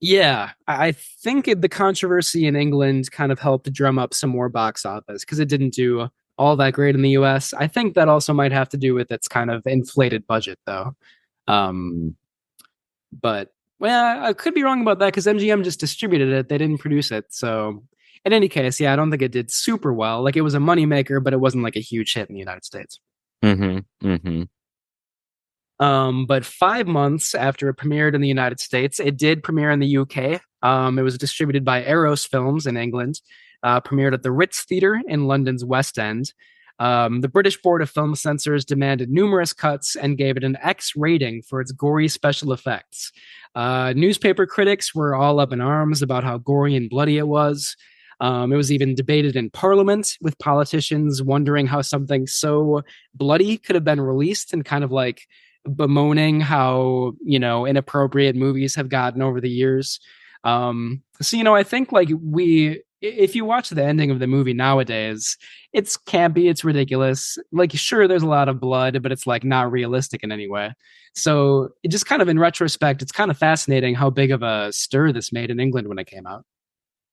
B: Yeah, I think the controversy in England kind of helped drum up some more box office because it didn't do all that great in the US. I think that also might have to do with its kind of inflated budget, though. But, well, I could be wrong about that because MGM just distributed it. They didn't produce it. So, in any case, yeah, I don't think it did super well. Like, it was a moneymaker, but it wasn't like a huge hit in the United States. But 5 months after it premiered in the United States, it did premiere in the UK. It was distributed by Eros Films in England, premiered at the Ritz Theatre in London's West End. The British Board of Film Censors demanded numerous cuts and gave it an X rating for its gory special effects. Newspaper critics were all up in arms about how gory and bloody it was. It was even debated in Parliament, with politicians wondering how something so bloody could have been released, and kind of like bemoaning how, inappropriate movies have gotten over the years. So, I think like if you watch the ending of the movie nowadays, it's campy, it's ridiculous. Like, sure, there's a lot of blood, but it's like not realistic in any way. So it just kind of, in retrospect, it's kind of fascinating how big of a stir this made in England when it came out.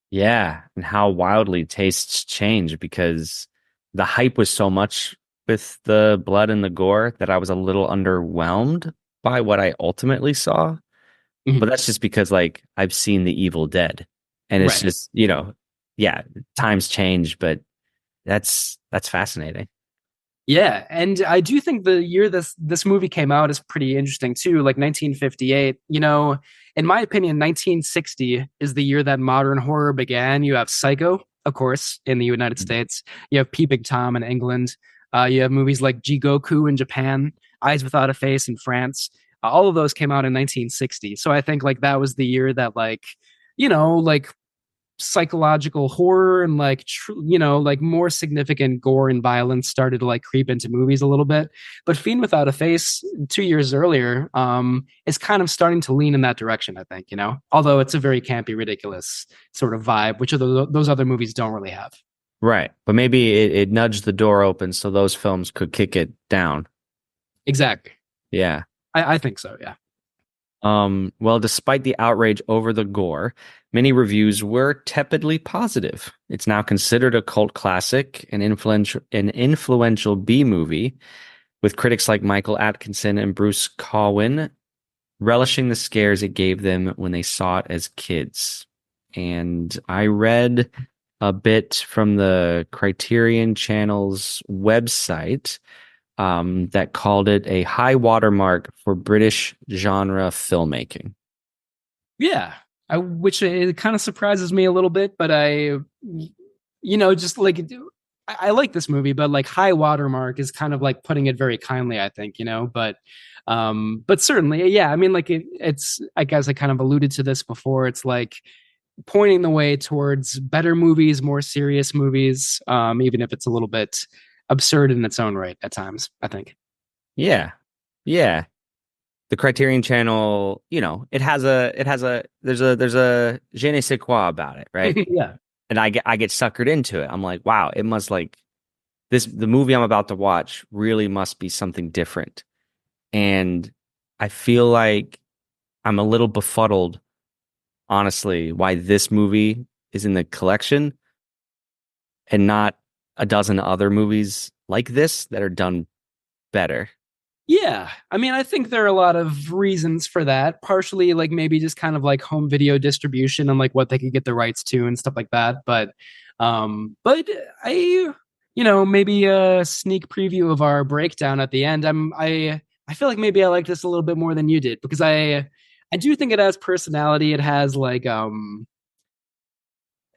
A: Yeah, and how wildly tastes change, because the hype was so much with the blood and the gore that I was a little underwhelmed by what I ultimately saw.
B: Mm-hmm.
A: But that's just because, like, I've seen The Evil Dead, and it's just, yeah, times change, but that's fascinating.
B: Yeah, and I do think the year this movie came out is pretty interesting too, like 1958. In my opinion, 1960 is the year that modern horror began. You have Psycho, of course, in the United States. You have Peeping Tom in England. You have movies like Jigoku in Japan, Eyes Without a Face in France. All of those came out in 1960. So I think like that was the year that like psychological horror and like more significant gore and violence started to like creep into movies a little bit. But Fiend Without a Face 2 years earlier is kind of starting to lean in that direction, I think, although it's a very campy, ridiculous sort of vibe, which those other movies don't really have.
A: Right. But maybe it nudged the door open so those films could kick it down.
B: Exactly.
A: Yeah.
B: I think so, yeah.
A: Well, despite the outrage over the gore, many reviews were tepidly positive. It's now considered a cult classic, an influential B movie, with critics like Michael Atkinson and Bruce Colwyn relishing the scares it gave them when they saw it as kids. And I read a bit from the Criterion Channel's website that called it a high watermark for British genre filmmaking.
B: Yeah, which it kind of surprises me a little bit, but just like I like this movie, but like high watermark is kind of like putting it very kindly, I think, but certainly, yeah, I mean, like it's, I guess I kind of alluded to this before. It's like pointing the way towards better movies, more serious movies, even if it's a little bit absurd in its own right at times, I think.
A: Yeah. Yeah. The Criterion Channel, there's a je ne sais quoi about it, right?
B: Yeah.
A: And I get suckered into it. I'm like, wow, it must the movie I'm about to watch really must be something different. And I feel like I'm a little befuddled, honestly, why this movie is in the collection and not a dozen other movies like this that are done better.
B: Yeah, I mean, I think there are a lot of reasons for that. Partially, like maybe just kind of like home video distribution and like what they could get the rights to and stuff like that. But I, maybe a sneak preview of our breakdown at the end. I feel like maybe I like this a little bit more than you did because I do think it has personality. It has like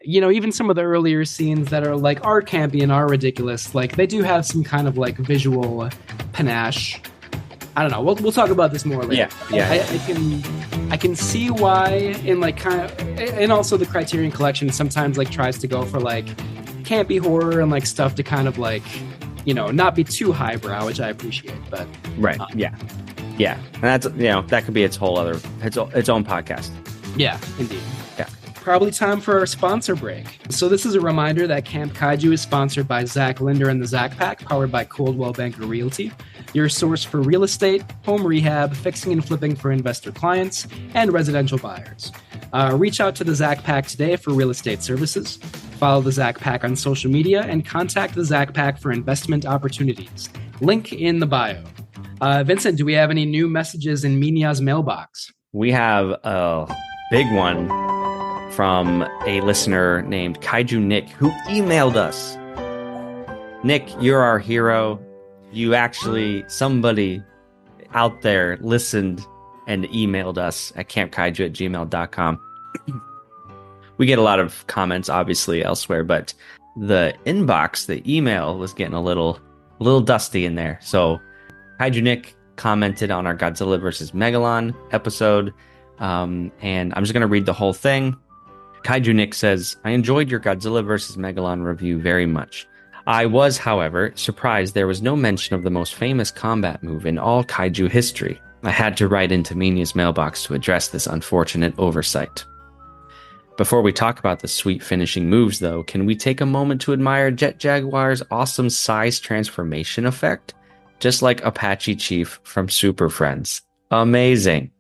B: even some of the earlier scenes that are like are campy and are ridiculous. Like they do have some kind of like visual panache. I don't know. We'll talk about this more later.
A: Yeah.
B: I can see why in like kind of, and also the Criterion Collection sometimes like tries to go for like campy horror and like stuff to kind of like not be too highbrow, which I appreciate. But
A: right, yeah, and that's that could be its own podcast.
B: Yeah, indeed.
A: Yeah.
B: Probably time for our sponsor break. So this is a reminder that Camp Kaiju is sponsored by Zach Linder and the Zach Pack, powered by Coldwell Banker Realty, your source for real estate, home rehab, fixing and flipping for investor clients, and residential buyers. Reach out to the Zach Pack today for real estate services. Follow the Zach Pack on social media and contact the Zach Pack for investment opportunities. Link in the bio. Vincent, do we have any new messages in Minya's mailbox?
A: We have a big one from a listener named Kaiju Nick, who emailed us. Nick, you're our hero. You actually, somebody out there listened and emailed us at campkaiju@gmail.com. We get a lot of comments, obviously, elsewhere, but the inbox, the email was getting a little dusty in there. So Kaiju Nick commented on our Godzilla vs. Megalon episode, and I'm just going to read the whole thing. Kaiju Nick says, I enjoyed your Godzilla vs. Megalon review very much. I was, however, surprised there was no mention of the most famous combat move in all Kaiju history. I had to write into Minya's mailbox to address this unfortunate oversight. Before we talk about the sweet finishing moves, though, can we take a moment to admire Jet Jaguar's awesome size transformation effect? Just like Apache Chief from Super Friends. Amazing.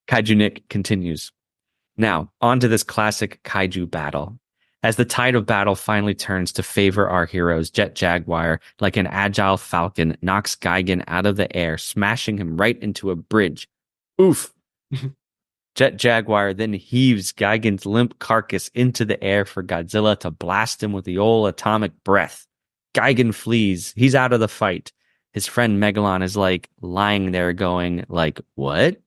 A: Kaiju Nick continues. Now, on to this classic Kaiju battle. As the tide of battle finally turns to favor our heroes, Jet Jaguar, like an agile falcon, knocks Gigan out of the air, smashing him right into a bridge. Oof! Jet Jaguar then heaves Gigan's limp carcass into the air for Godzilla to blast him with the old atomic breath. Gigan flees. He's out of the fight. His friend Megalon is like lying there going like, what?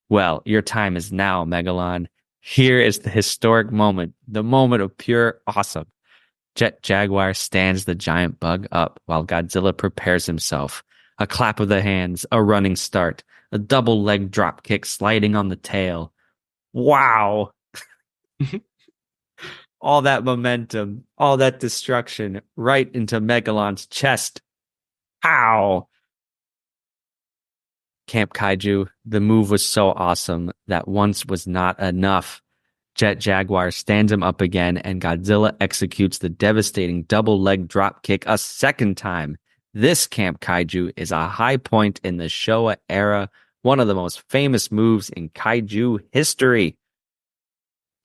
A: Well, your time is now, Megalon. Here is the historic moment, the moment of pure awesome. Jet Jaguar stands the giant bug up while Godzilla prepares himself. A clap of the hands, a running start, a double leg drop kick sliding on the tail. Wow. All that momentum, all that destruction right into Megalon's chest. Ow. Camp Kaiju, the move was so awesome that once was not enough. Jet Jaguar stands him up again, and Godzilla executes the devastating double leg drop kick a second time. This Camp Kaiju is a high point in the Showa era, one of the most famous moves in Kaiju history.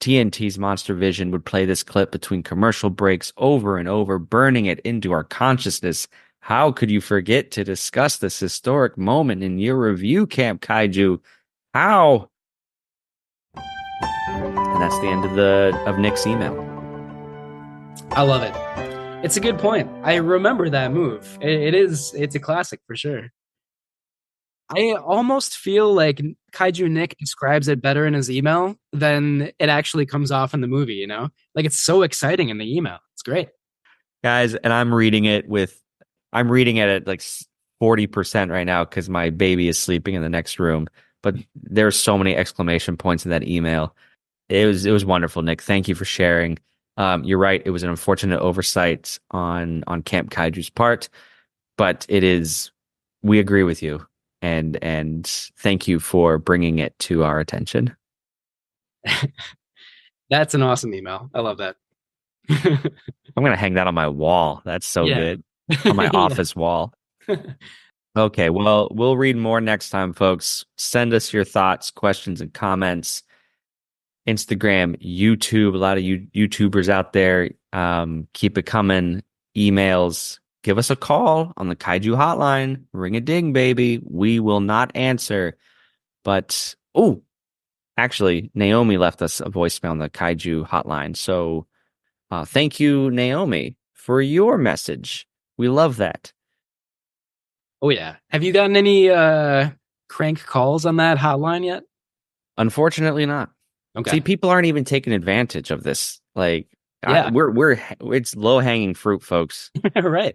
A: TNT's Monster Vision would play this clip between commercial breaks over and over, burning it into our consciousness. How could you forget to discuss this historic moment in your review, Camp Kaiju? How? And that's the end of Nick's email.
B: I love it. It's a good point. I remember that move. It's a classic for sure. I almost feel like Kaiju Nick describes it better in his email than it actually comes off in the movie, you know? Like it's so exciting in the email. It's great.
A: Guys, and I'm reading it at like 40% right now because my baby is sleeping in the next room. But there's so many exclamation points in that email. It was wonderful, Nick. Thank you for sharing. You're right. It was an unfortunate oversight on Camp Kaiju's part, but we agree with you, and thank you for bringing it to our attention.
B: That's an awesome email. I love that.
A: I'm gonna hang that on my wall. That's so
B: Yeah.
A: good. On my
B: Yeah.
A: office wall. Okay, well, we'll read more next time, folks. Send us your thoughts, questions, and comments. Instagram, YouTube, a lot of YouTubers out there. Keep it coming. Emails. Give us a call on the Kaiju hotline. Ring a ding, baby. We will not answer. But, oh, actually, Naomi left us a voicemail on the Kaiju hotline. So thank you, Naomi, for your message. We love that.
B: Oh yeah. Have you gotten any crank calls on that hotline yet?
A: Unfortunately not.
B: Okay.
A: See, people aren't even taking advantage of this. Like,
B: Yeah.
A: it's low hanging fruit, folks.
B: Right.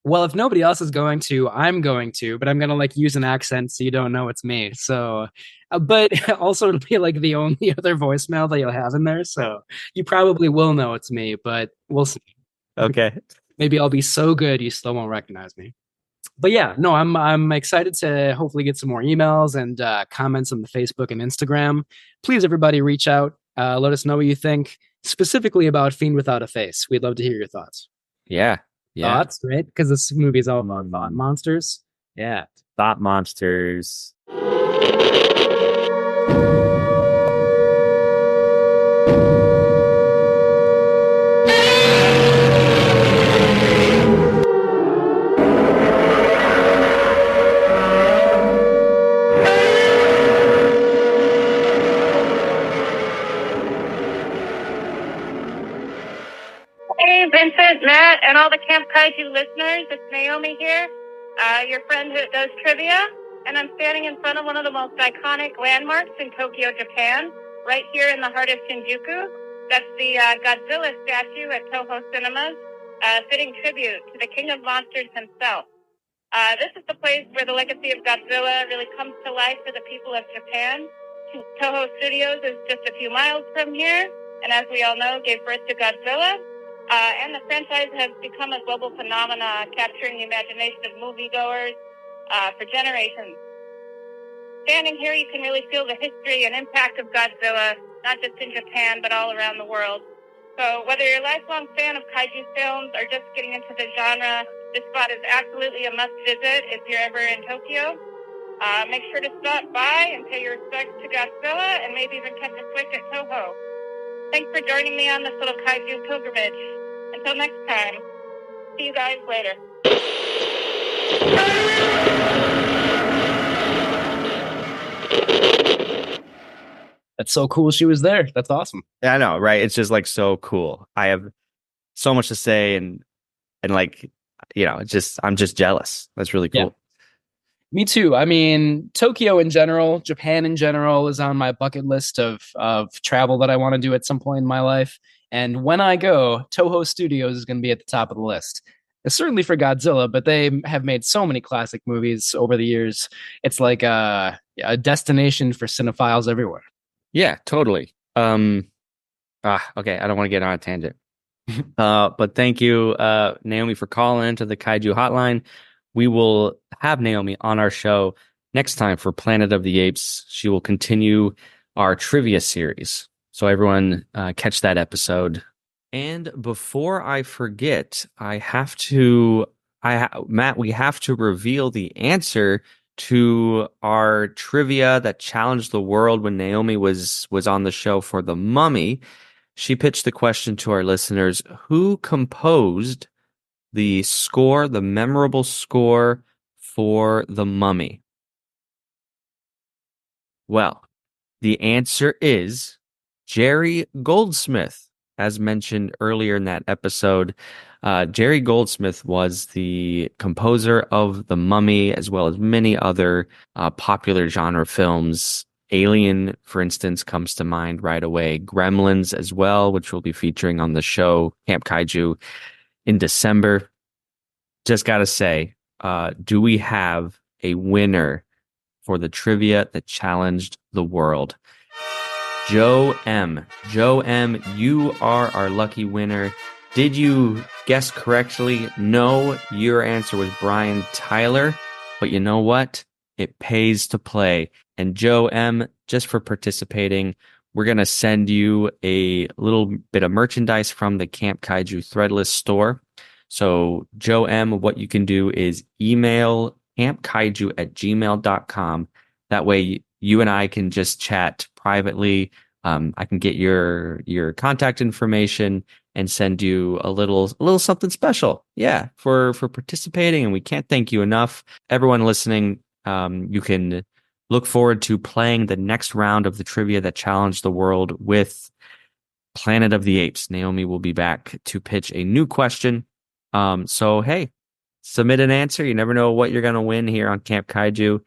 B: Well, if nobody else is going to, I'm going to, but I'm gonna like use an accent so you don't know it's me. So, but also it'll be like the only other voicemail that you'll have in there. So you probably will know it's me, but we'll see.
A: Okay.
B: Maybe I'll be so good you still won't recognize me. But yeah, no, I'm excited to hopefully get some more emails and comments on the Facebook and Instagram. Please, everybody, reach out. Let us know what you think, specifically about Fiend Without a Face. We'd love to hear your thoughts.
A: Yeah. Yeah.
B: Thoughts, right? Because this movie is all about thought monsters. Yeah.
A: Thought monsters.
M: Hey, Vincent, Matt, and all the Camp Kaiju listeners. It's Naomi here, your friend who does trivia. And I'm standing in front of one of the most iconic landmarks in Tokyo, Japan, right here in the heart of Shinjuku. That's the Godzilla statue at Toho Cinemas, fitting tribute to the King of Monsters himself. This is the place where the legacy of Godzilla really comes to life for the people of Japan. Toho Studios is just a few miles from here, and as we all know, gave birth to Godzilla. And the franchise has become a global phenomenon, capturing the imagination of moviegoers for generations. Standing here, you can really feel the history and impact of Godzilla, not just in Japan, but all around the world. So whether you're a lifelong fan of kaiju films or just getting into the genre, this spot is absolutely a must-visit if you're ever in Tokyo. Make sure to stop by and pay your respects to Godzilla and maybe even catch a flick at Toho. Thanks for joining me on this little kaiju pilgrimage. Until next time, see you guys later.
B: That's so cool she was there. That's awesome.
A: Yeah, I know, right? It's just like so cool. I have so much to say and like, I'm just jealous. That's really cool.
B: Yeah. Me too. I mean, Tokyo in general, Japan in general is on my bucket list of travel that I want to do at some point in my life. And when I go, Toho Studios is going to be at the top of the list. It's certainly for Godzilla, but they have made so many classic movies over the years. It's like a destination for cinephiles everywhere.
A: Yeah, totally. Okay, I don't want to get on a tangent. But thank you, Naomi, for calling into the Kaiju hotline. We will have Naomi on our show next time for Planet of the Apes. She will continue our trivia series. So everyone catch that episode. And before I forget, Matt, we have to reveal the answer to our trivia that challenged the world when Naomi was on the show for The Mummy. She pitched the question to our listeners: who composed the score, the memorable score for The Mummy? Well, the answer is Jerry Goldsmith. as mentioned earlier in that episode, Jerry Goldsmith was the composer of The Mummy, as well as many other popular genre films. Alien, for instance, comes to mind right away. Gremlins as well, which we'll be featuring on the show Camp Kaiju in December. Just gotta say, do we have a winner for the trivia that challenged the world? Joe M. Joe M, you are our lucky winner. Did you guess correctly? No, your answer was Brian Tyler. But you know what? It pays to play. And Joe M, just for participating, we're going to send you a little bit of merchandise from the Camp Kaiju Threadless store. So, Joe M, what you can do is email campkaiju@gmail.com. That way, you and I can just chat privately. I can get your contact information and send you a little something special. Yeah, for participating, and we can't thank you enough. Everyone listening, you can look forward to playing the next round of the trivia that challenged the world with Planet of the Apes. Naomi will be back to pitch a new question. So hey, submit an answer. You never know what you're going to win here on Camp Kaiju.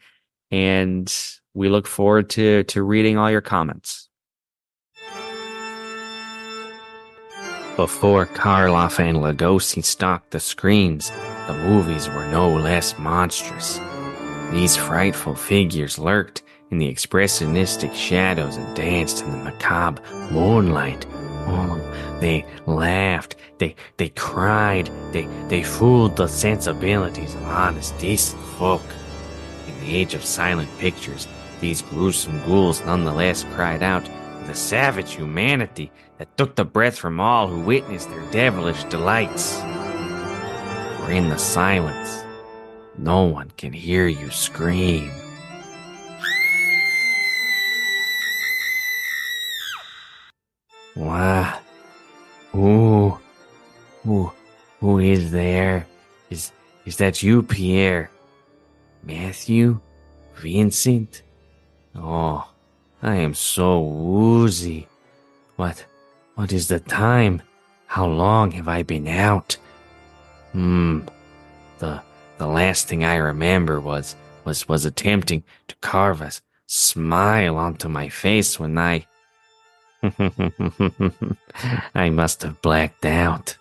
A: And we look forward to reading all your comments. Before Karloff and Lugosi stalked the screens, the movies were no less monstrous. These frightful figures lurked in the expressionistic shadows and danced in the macabre moonlight. Oh, they laughed, they cried, they fooled the sensibilities of honest, decent folk. In the age of silent pictures, these gruesome ghouls nonetheless cried out with a savage humanity that took the breath from all who witnessed their devilish delights. For in the silence, no one can hear you scream. What? Who is there? Is that you, Pierre? Matthew? Vincent? Oh, I am so woozy. What is the time? How long have I been out? The last thing I remember was attempting to carve a smile onto my face when I must have blacked out.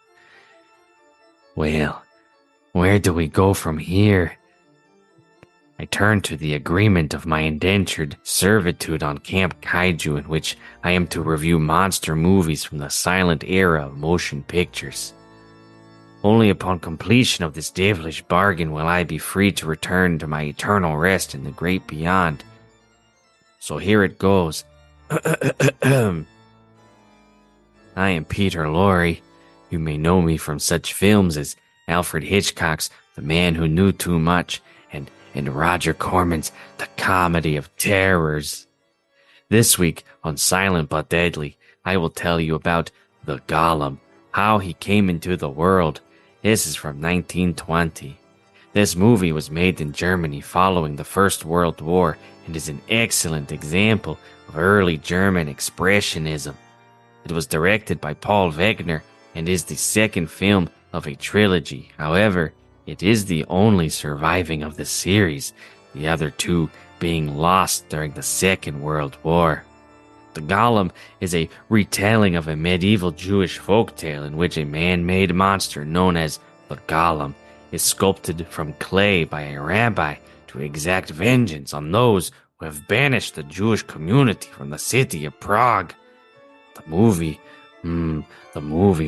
A: Well, where do we go from here? I turned to the agreement of my indentured servitude on Camp Kaiju, in which I am to review monster movies from the silent era of motion pictures. Only upon completion of this devilish bargain will I be free to return to my eternal rest in the great beyond. So here it goes. I am Peter Lorre. You may know me from such films as Alfred Hitchcock's The Man Who Knew Too Much and Roger Corman's The Comedy of Terrors. This week on Silent But Deadly, I will tell you about the Golem, how he came into the world. This is from 1920. This movie was made in Germany following the First World War and is an excellent example of early German expressionism. It was directed by Paul Wegener and is the second film of a trilogy. However, it is the only surviving of the series, the other two being lost during the Second World War. The Golem is a retelling of a medieval Jewish folktale in which a man-made monster known as the Golem is sculpted from clay by a rabbi to exact vengeance on those who have banished the Jewish community from the city of Prague. The movie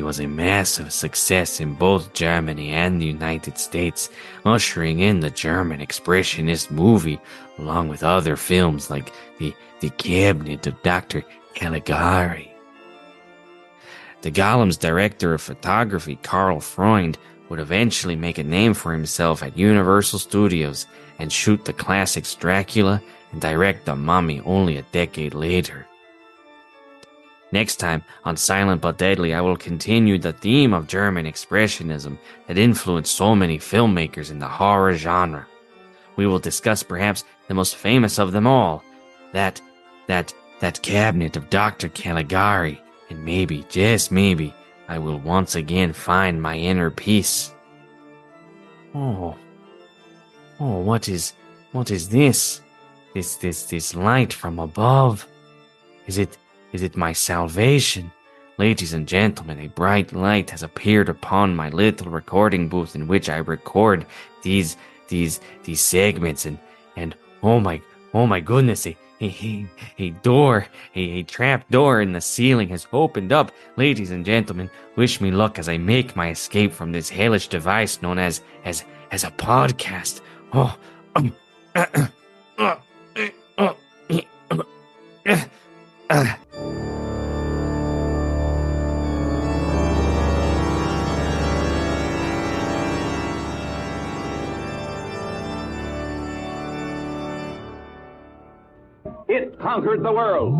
A: was a massive success in both Germany and the United States, ushering in the German expressionist movie, along with other films like The Cabinet of Dr. Caligari. The Golem's director of photography, Karl Freund, would eventually make a name for himself at Universal Studios and shoot the classics Dracula and direct The Mummy only a decade later. Next time on Silent But Deadly, I will continue the theme of German expressionism that influenced so many filmmakers in the horror genre. We will discuss perhaps the most famous of them all, that cabinet of Dr. Caligari, and maybe, just maybe, I will once again find my inner peace. Oh, what is this? This light from above? Is it my salvation? Ladies and gentlemen, a bright light has appeared upon my little recording booth in which I record these segments, and oh my goodness, a door, a trap door in the ceiling has opened up. Ladies and gentlemen, wish me luck as I make my escape from this hellish device known as a podcast.
N: It conquered the world.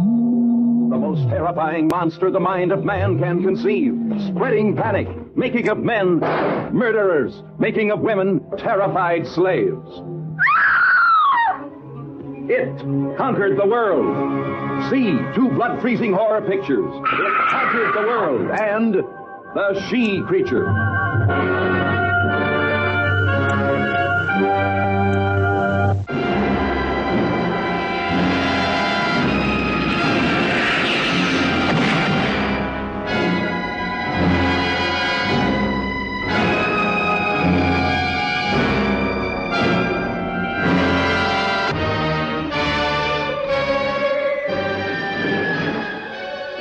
N: The most terrifying monster the mind of man can conceive. Spreading panic, making of men murderers, making of women terrified slaves. It conquered the world. See 2 blood-freezing horror pictures. It conquered the world and the she-creature.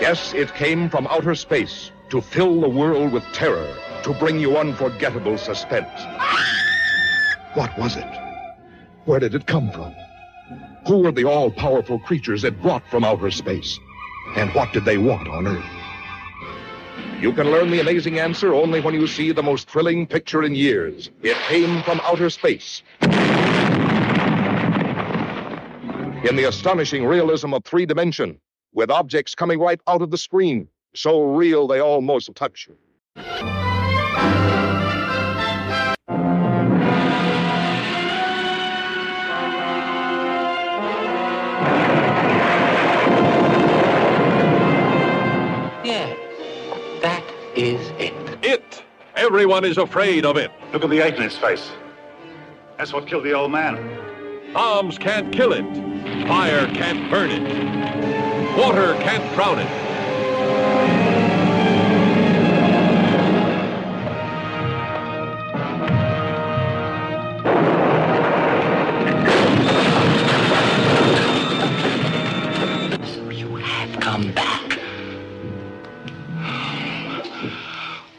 L: Yes, it came from outer space to fill the world with terror, to bring you unforgettable suspense. What was it? Where did it come from? Who were the all-powerful creatures it brought from outer space? And what did they want on Earth? You can learn the amazing answer only when you see the most thrilling picture in years. It came from outer space. In the astonishing realism of 3 dimension, with objects coming right out of the screen, so real they almost touch you.
J: Yes, that is it.
L: It! Everyone is afraid of it.
C: Look at the ache in his face. That's what killed the old man.
L: Bombs can't kill it. Fire can't burn it. Water can't drown it.
J: So you have come back.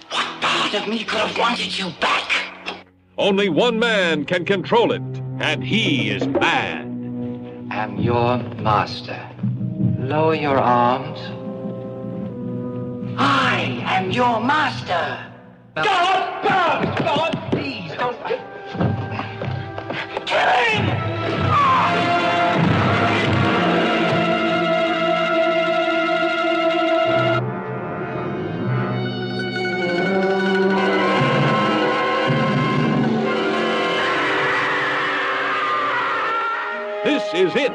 J: What part of me could have wanted you back?
L: Only one man can control it, and he is bad.
J: Am your master. Lower your arms. I am your master. God, please don't. Kill him!
L: This is it.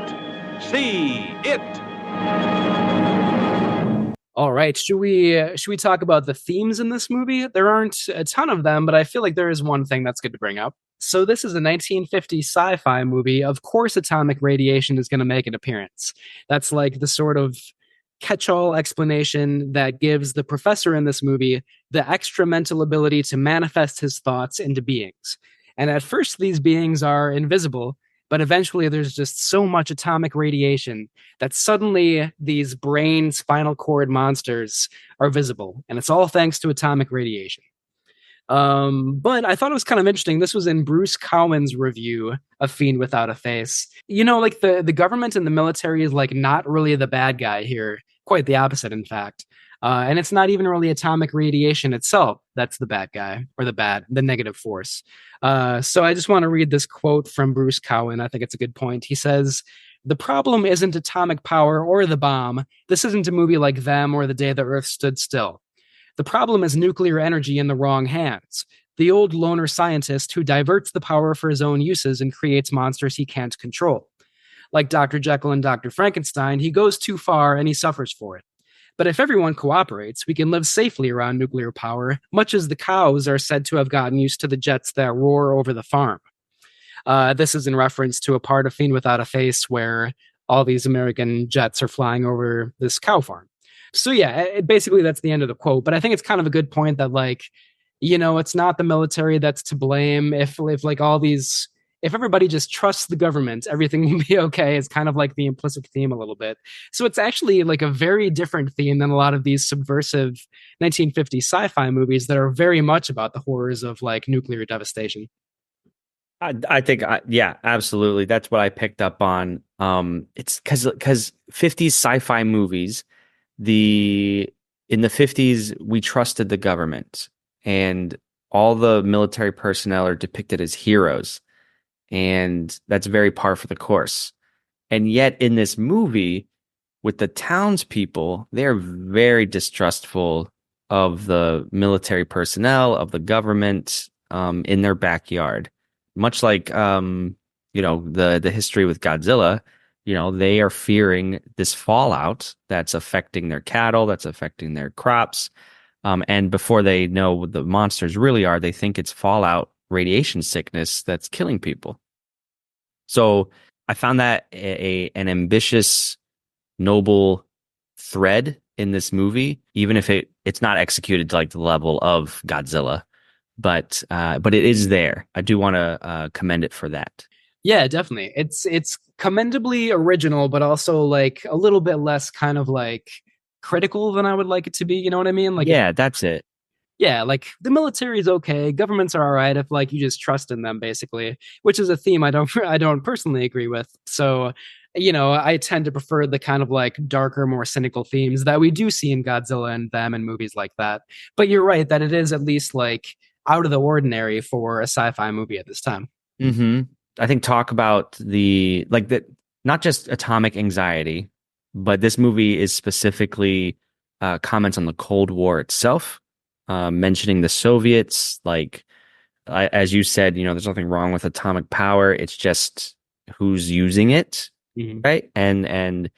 L: See it.
B: All right, should we talk about the themes in this movie? There aren't a ton of them, but I feel like there is one thing that's good to bring up. So this is a 1950 sci-fi movie. Of course, atomic radiation is going to make an appearance. That's like the sort of catch-all explanation that gives the professor in this movie the extra mental ability to manifest his thoughts into beings. And at first, these beings are invisible, but eventually there's just so much atomic radiation that suddenly these brain spinal cord monsters are visible. And it's all thanks to atomic radiation. But I thought it was kind of interesting. This was in Bruce Cowan's review of Fiend Without a Face. You know, like the government and the military is like not really the bad guy here. Quite the opposite, in fact. And it's not even really atomic radiation itself that's the bad guy, or the negative force. So I just want to read this quote from Bruce Cowan. I think it's a good point. He says, "The problem isn't atomic power or the bomb. This isn't a movie like Them or The Day the Earth Stood Still. The problem is nuclear energy in the wrong hands. The old loner scientist who diverts the power for his own uses and creates monsters he can't control. Like Dr. Jekyll and Dr. Frankenstein, he goes too far and he suffers for it. But if everyone cooperates, we can live safely around nuclear power, much as the cows are said to have gotten used to the jets that roar over the farm. This is in reference to a part of Fiend Without a Face where all these American jets are flying over this cow farm. So yeah, basically that's the end of the quote. But I think it's kind of a good point that like, it's not the military that's to blame if like all these if everybody just trusts the government, everything will be okay. It's kind of like the implicit theme a little bit. So it's actually like a very different theme than a lot of these subversive 1950s sci-fi movies that are very much about the horrors of like nuclear devastation.
A: I think, yeah, absolutely. That's what I picked up on. It's because 50s sci-fi movies, in the 50s, we trusted the government, and all the military personnel are depicted as heroes, and that's very par for the course. And yet, in this movie, with the townspeople, they're very distrustful of the military personnel, of the government, in their backyard. Much like the history with Godzilla, they are fearing this fallout that's affecting their cattle, that's affecting their crops. And before they know what the monsters really are, they think it's fallout radiation sickness that's killing people. So I found that an ambitious, noble thread in this movie, even if it's not executed to like the level of Godzilla. But it is there. I do want to commend it for that.
B: Yeah, definitely. It's commendably original, but also like a little bit less kind of like critical than I would like it to be. You know what I mean? Like,
A: yeah, that's it.
B: Yeah, like the military is okay. Governments are all right if like you just trust in them, basically, which is a theme I don't personally agree with. So, I tend to prefer the kind of like darker, more cynical themes that we do see in Godzilla and them and movies like that. But you're right that it is at least like out of the ordinary for a sci-fi movie at this time.
A: Mm-hmm. I think talk about not just atomic anxiety, but this movie is specifically comments on the Cold War itself, mentioning the Soviets. Like, as you said, there's nothing wrong with atomic power. It's just who's using it, right? And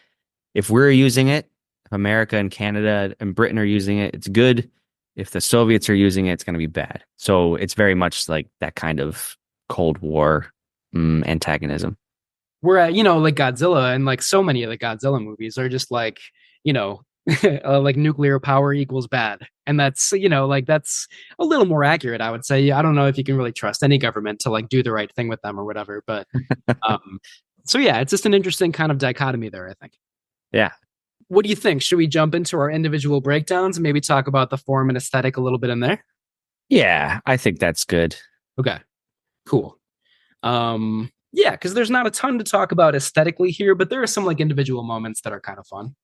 A: if we're using it, if America and Canada and Britain are using it, it's good. If the Soviets are using it, it's going to be bad. So it's very much like that kind of Cold War antagonism.
B: Where, like Godzilla and like so many of the Godzilla movies are just like, like nuclear power equals bad. And that's, that's a little more accurate, I would say. I don't know if you can really trust any government to like do the right thing with them or whatever. But so yeah, it's just an interesting kind of dichotomy there, I think.
A: Yeah.
B: What do you think? Should we jump into our individual breakdowns and maybe talk about the form and aesthetic a little bit in there?
A: Yeah, I think that's good.
B: Okay, cool. Yeah, because there's not a ton to talk about aesthetically here, but there are some like individual moments that are kind of fun.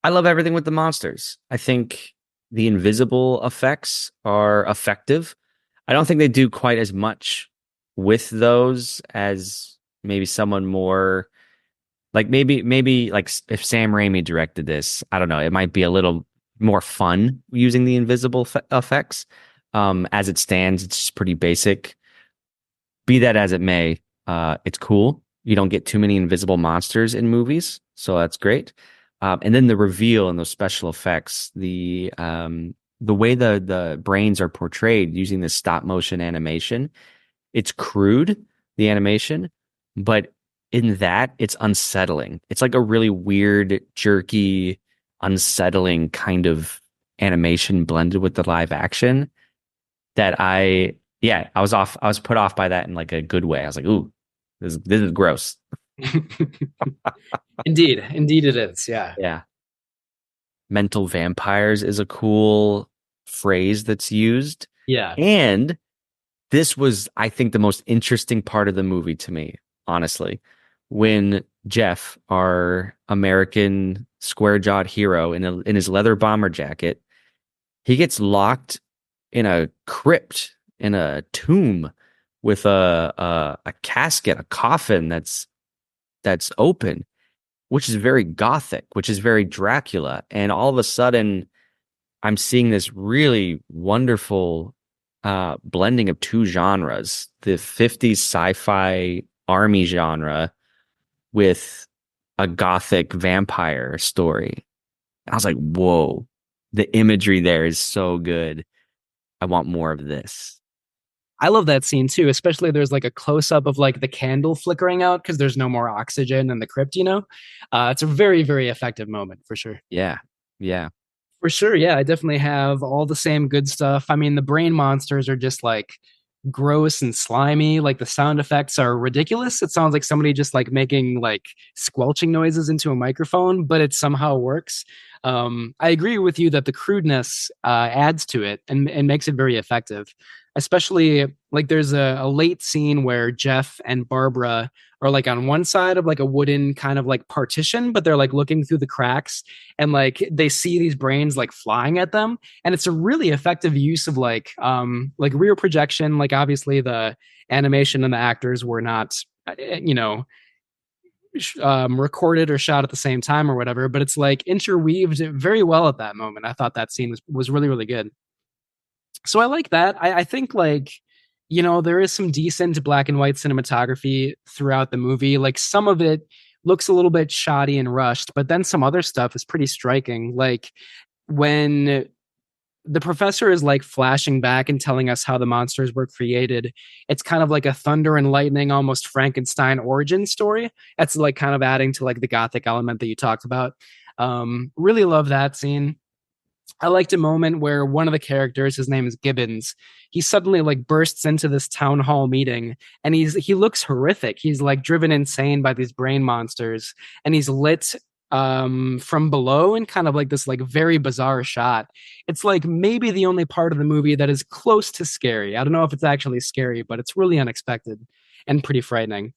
A: I love everything with the monsters. I think the invisible effects are effective. I don't think they do quite as much with those as maybe someone more like maybe like if Sam Raimi directed this, I don't know, it might be a little more fun using the invisible effects. As it stands, it's just pretty basic. Be that as it may, it's cool. You don't get too many invisible monsters in movies, so that's great. And then the reveal and those special effects, the way the brains are portrayed using this stop motion animation, it's crude, the animation, but in that it's unsettling. It's like a really weird, jerky, unsettling kind of animation blended with the live action that I was put off by that in like a good way. I was like, ooh, this is gross.
B: Indeed it is.
A: Yeah. Mental vampires is a cool phrase that's used.
B: Yeah.
A: And this was, I think, the most interesting part of the movie to me, honestly. When Jeff, our American square-jawed hero in his leather bomber jacket, he gets locked in a crypt, in a tomb with a casket, a coffin that's open, which is very gothic, which is very Dracula. And all of a sudden, I'm seeing this really wonderful blending of two genres, the 50s sci-fi army genre with a gothic vampire story. I was like, whoa, the imagery there is so good. I want more of this.
B: I love that scene too, especially there's like a close up of like the candle flickering out because there's no more oxygen in the crypt, you know? It's a very, very effective moment for sure.
A: Yeah. Yeah.
B: For sure. Yeah. I definitely have all the same good stuff. I mean, the brain monsters are just like gross and slimy. Like the sound effects are ridiculous. It sounds like somebody just like making like squelching noises into a microphone, but it somehow works. I agree with you that the crudeness adds to it and makes it very effective. Especially like there's a late scene where Jeff and Barbara are like on one side of like a wooden kind of like partition, but they're like looking through the cracks and like they see these brains like flying at them. And it's a really effective use of like rear projection. Like obviously the animation and the actors were not, you know, recorded or shot at the same time or whatever, but it's like interweaved very well at that moment. I thought that scene was really, really good. So I like that. I think like, you know, there is some decent black and white cinematography throughout the movie. Like some of it looks a little bit shoddy and rushed, but then some other stuff is pretty striking. Like when the professor is like flashing back and telling us how the monsters were created, it's kind of like a thunder and lightning, almost Frankenstein origin story. That's like kind of adding to like the gothic element that you talked about. Really love that scene. I liked a moment where one of the characters, his name is Gibbons, he suddenly like bursts into this town hall meeting and he looks horrific. He's like driven insane by these brain monsters and he's lit from below in kind of like this like very bizarre shot. It's like maybe the only part of the movie that is close to scary. I don't know if it's actually scary, but it's really unexpected and pretty frightening.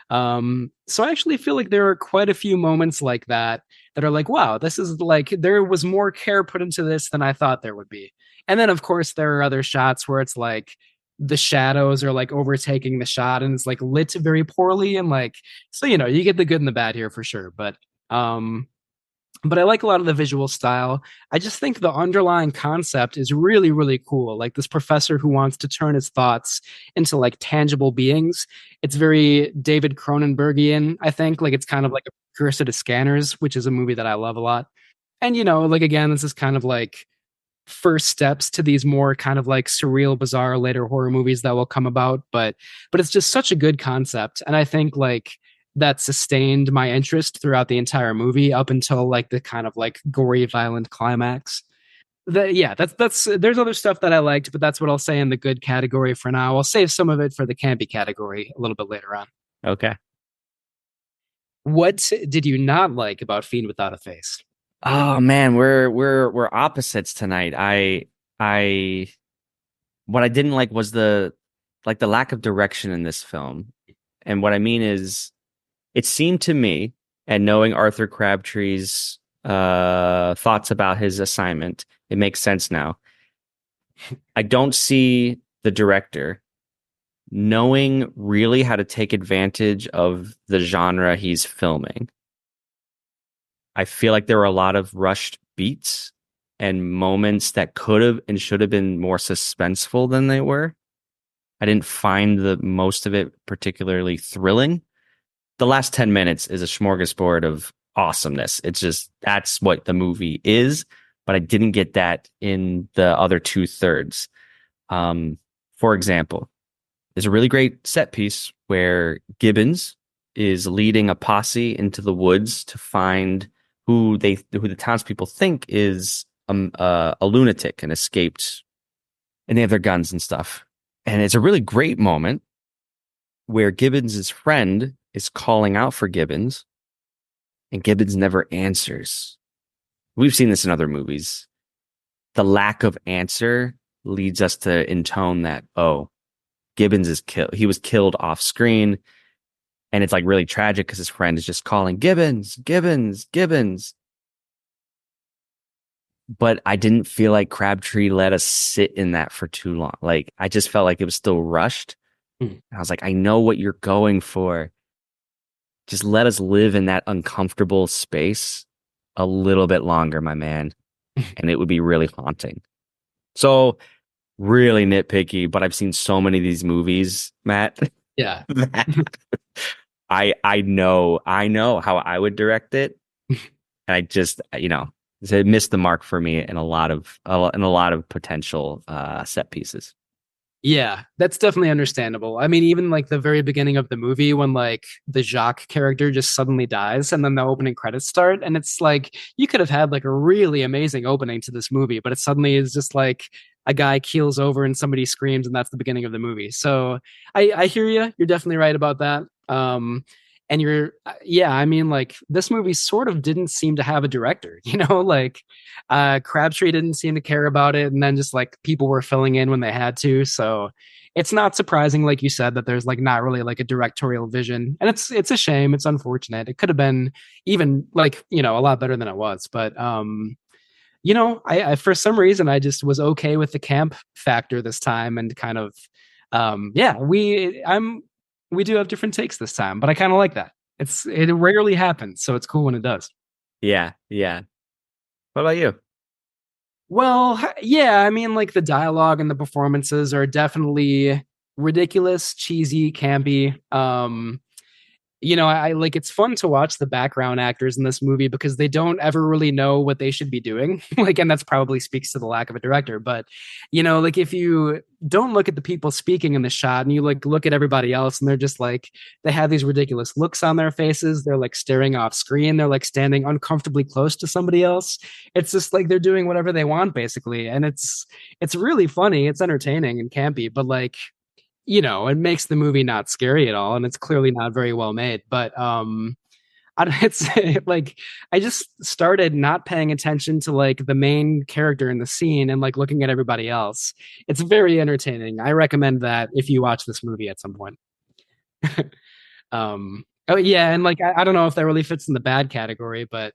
B: So I actually feel like there are quite a few moments like that that are like, wow, this is like there was more care put into this than I thought there would be. And then of course there are other shots where it's like the shadows are like overtaking the shot and it's like lit very poorly and like so you know you get the good and the bad here for sure. But I like a lot of the visual style. I just think the underlying concept is really, really cool. Like this professor who wants to turn his thoughts into like tangible beings. It's very David Cronenbergian, I think. Like it's kind of like a precursor to Scanners, which is a movie that I love a lot. And, you know, like again, this is kind of like first steps to these more kind of like surreal, bizarre later horror movies that will come about. But it's just such a good concept. And I think like that sustained my interest throughout the entire movie up until like the kind of like gory, violent climax. That's there's other stuff that I liked, but that's what I'll say in the good category for now. I'll save some of it for the campy category a little bit later on.
A: Okay.
B: What did you not like about Fiend Without a Face?
A: Oh man, we're opposites tonight. I what I didn't like was the lack of direction in this film. And what I mean is it seemed to me, and knowing Arthur Crabtree's thoughts about his assignment, it makes sense now. I don't see the director knowing really how to take advantage of the genre he's filming. I feel like there were a lot of rushed beats and moments that could have and should have been more suspenseful than they were. I didn't find the most of it particularly thrilling. The last 10 minutes is a smorgasbord of awesomeness. It's just, that's what the movie is, but I didn't get that in the other 2/3. For example, there's a really great set piece where Gibbons is leading a posse into the woods to find who the townspeople think is a lunatic and escaped, and they have their guns and stuff. And it's a really great moment where Gibbons' friend is calling out for Gibbons, and Gibbons never answers. We've seen this in other movies. The lack of answer leads us to intone that, oh, Gibbons is killed. He was killed off screen. And it's like really tragic because his friend is just calling Gibbons, Gibbons, Gibbons. But I didn't feel like Crabtree let us sit in that for too long. Like, I just felt like it was still rushed. I was like, I know what you're going for. Just let us live in that uncomfortable space a little bit longer, my man. And it would be really haunting. So, really nitpicky, but I've seen so many of these movies, Matt.
B: Yeah.
A: I know how I would direct it. And I just, it missed the mark for me in a lot of potential set pieces.
B: Yeah, that's definitely understandable. I mean, even like the very beginning of the movie when like the Jacques character just suddenly dies and then the opening credits start and it's like you could have had like a really amazing opening to this movie, but it suddenly is just like a guy keels over and somebody screams and that's the beginning of the movie. So I hear you. You're definitely right about that. And yeah, I mean, like this movie sort of didn't seem to have a director, like Crabtree didn't seem to care about it, and then just like people were filling in when they had to. So it's not surprising, like you said, that there's like not really like a directorial vision, and it's a shame. It's unfortunate. It could have been even like a lot better than it was, but I for some reason I just was okay with the camp factor this time, and kind of yeah, we do have different takes this time, but I kind of like that. It rarely happens, so it's cool when it does.
A: Yeah. What about you?
B: Well, yeah, I mean, like the dialogue and the performances are definitely ridiculous, cheesy, campy. I like it's fun to watch the background actors in this movie because they don't ever really know what they should be doing. Like, and that's probably speaks to the lack of a director. But, like if you don't look at the people speaking in the shot and you like look at everybody else and they're just like, they have these ridiculous looks on their faces. They're like staring off screen. They're like standing uncomfortably close to somebody else. It's just like they're doing whatever they want, basically. And it's really funny. It's entertaining and campy, but like, it makes the movie not scary at all, and it's clearly not very well made. But it's like I just started not paying attention to like the main character in the scene and like looking at everybody else. It's very entertaining. I recommend that if you watch this movie at some point. Oh yeah, and like I don't know if that really fits in the bad category, but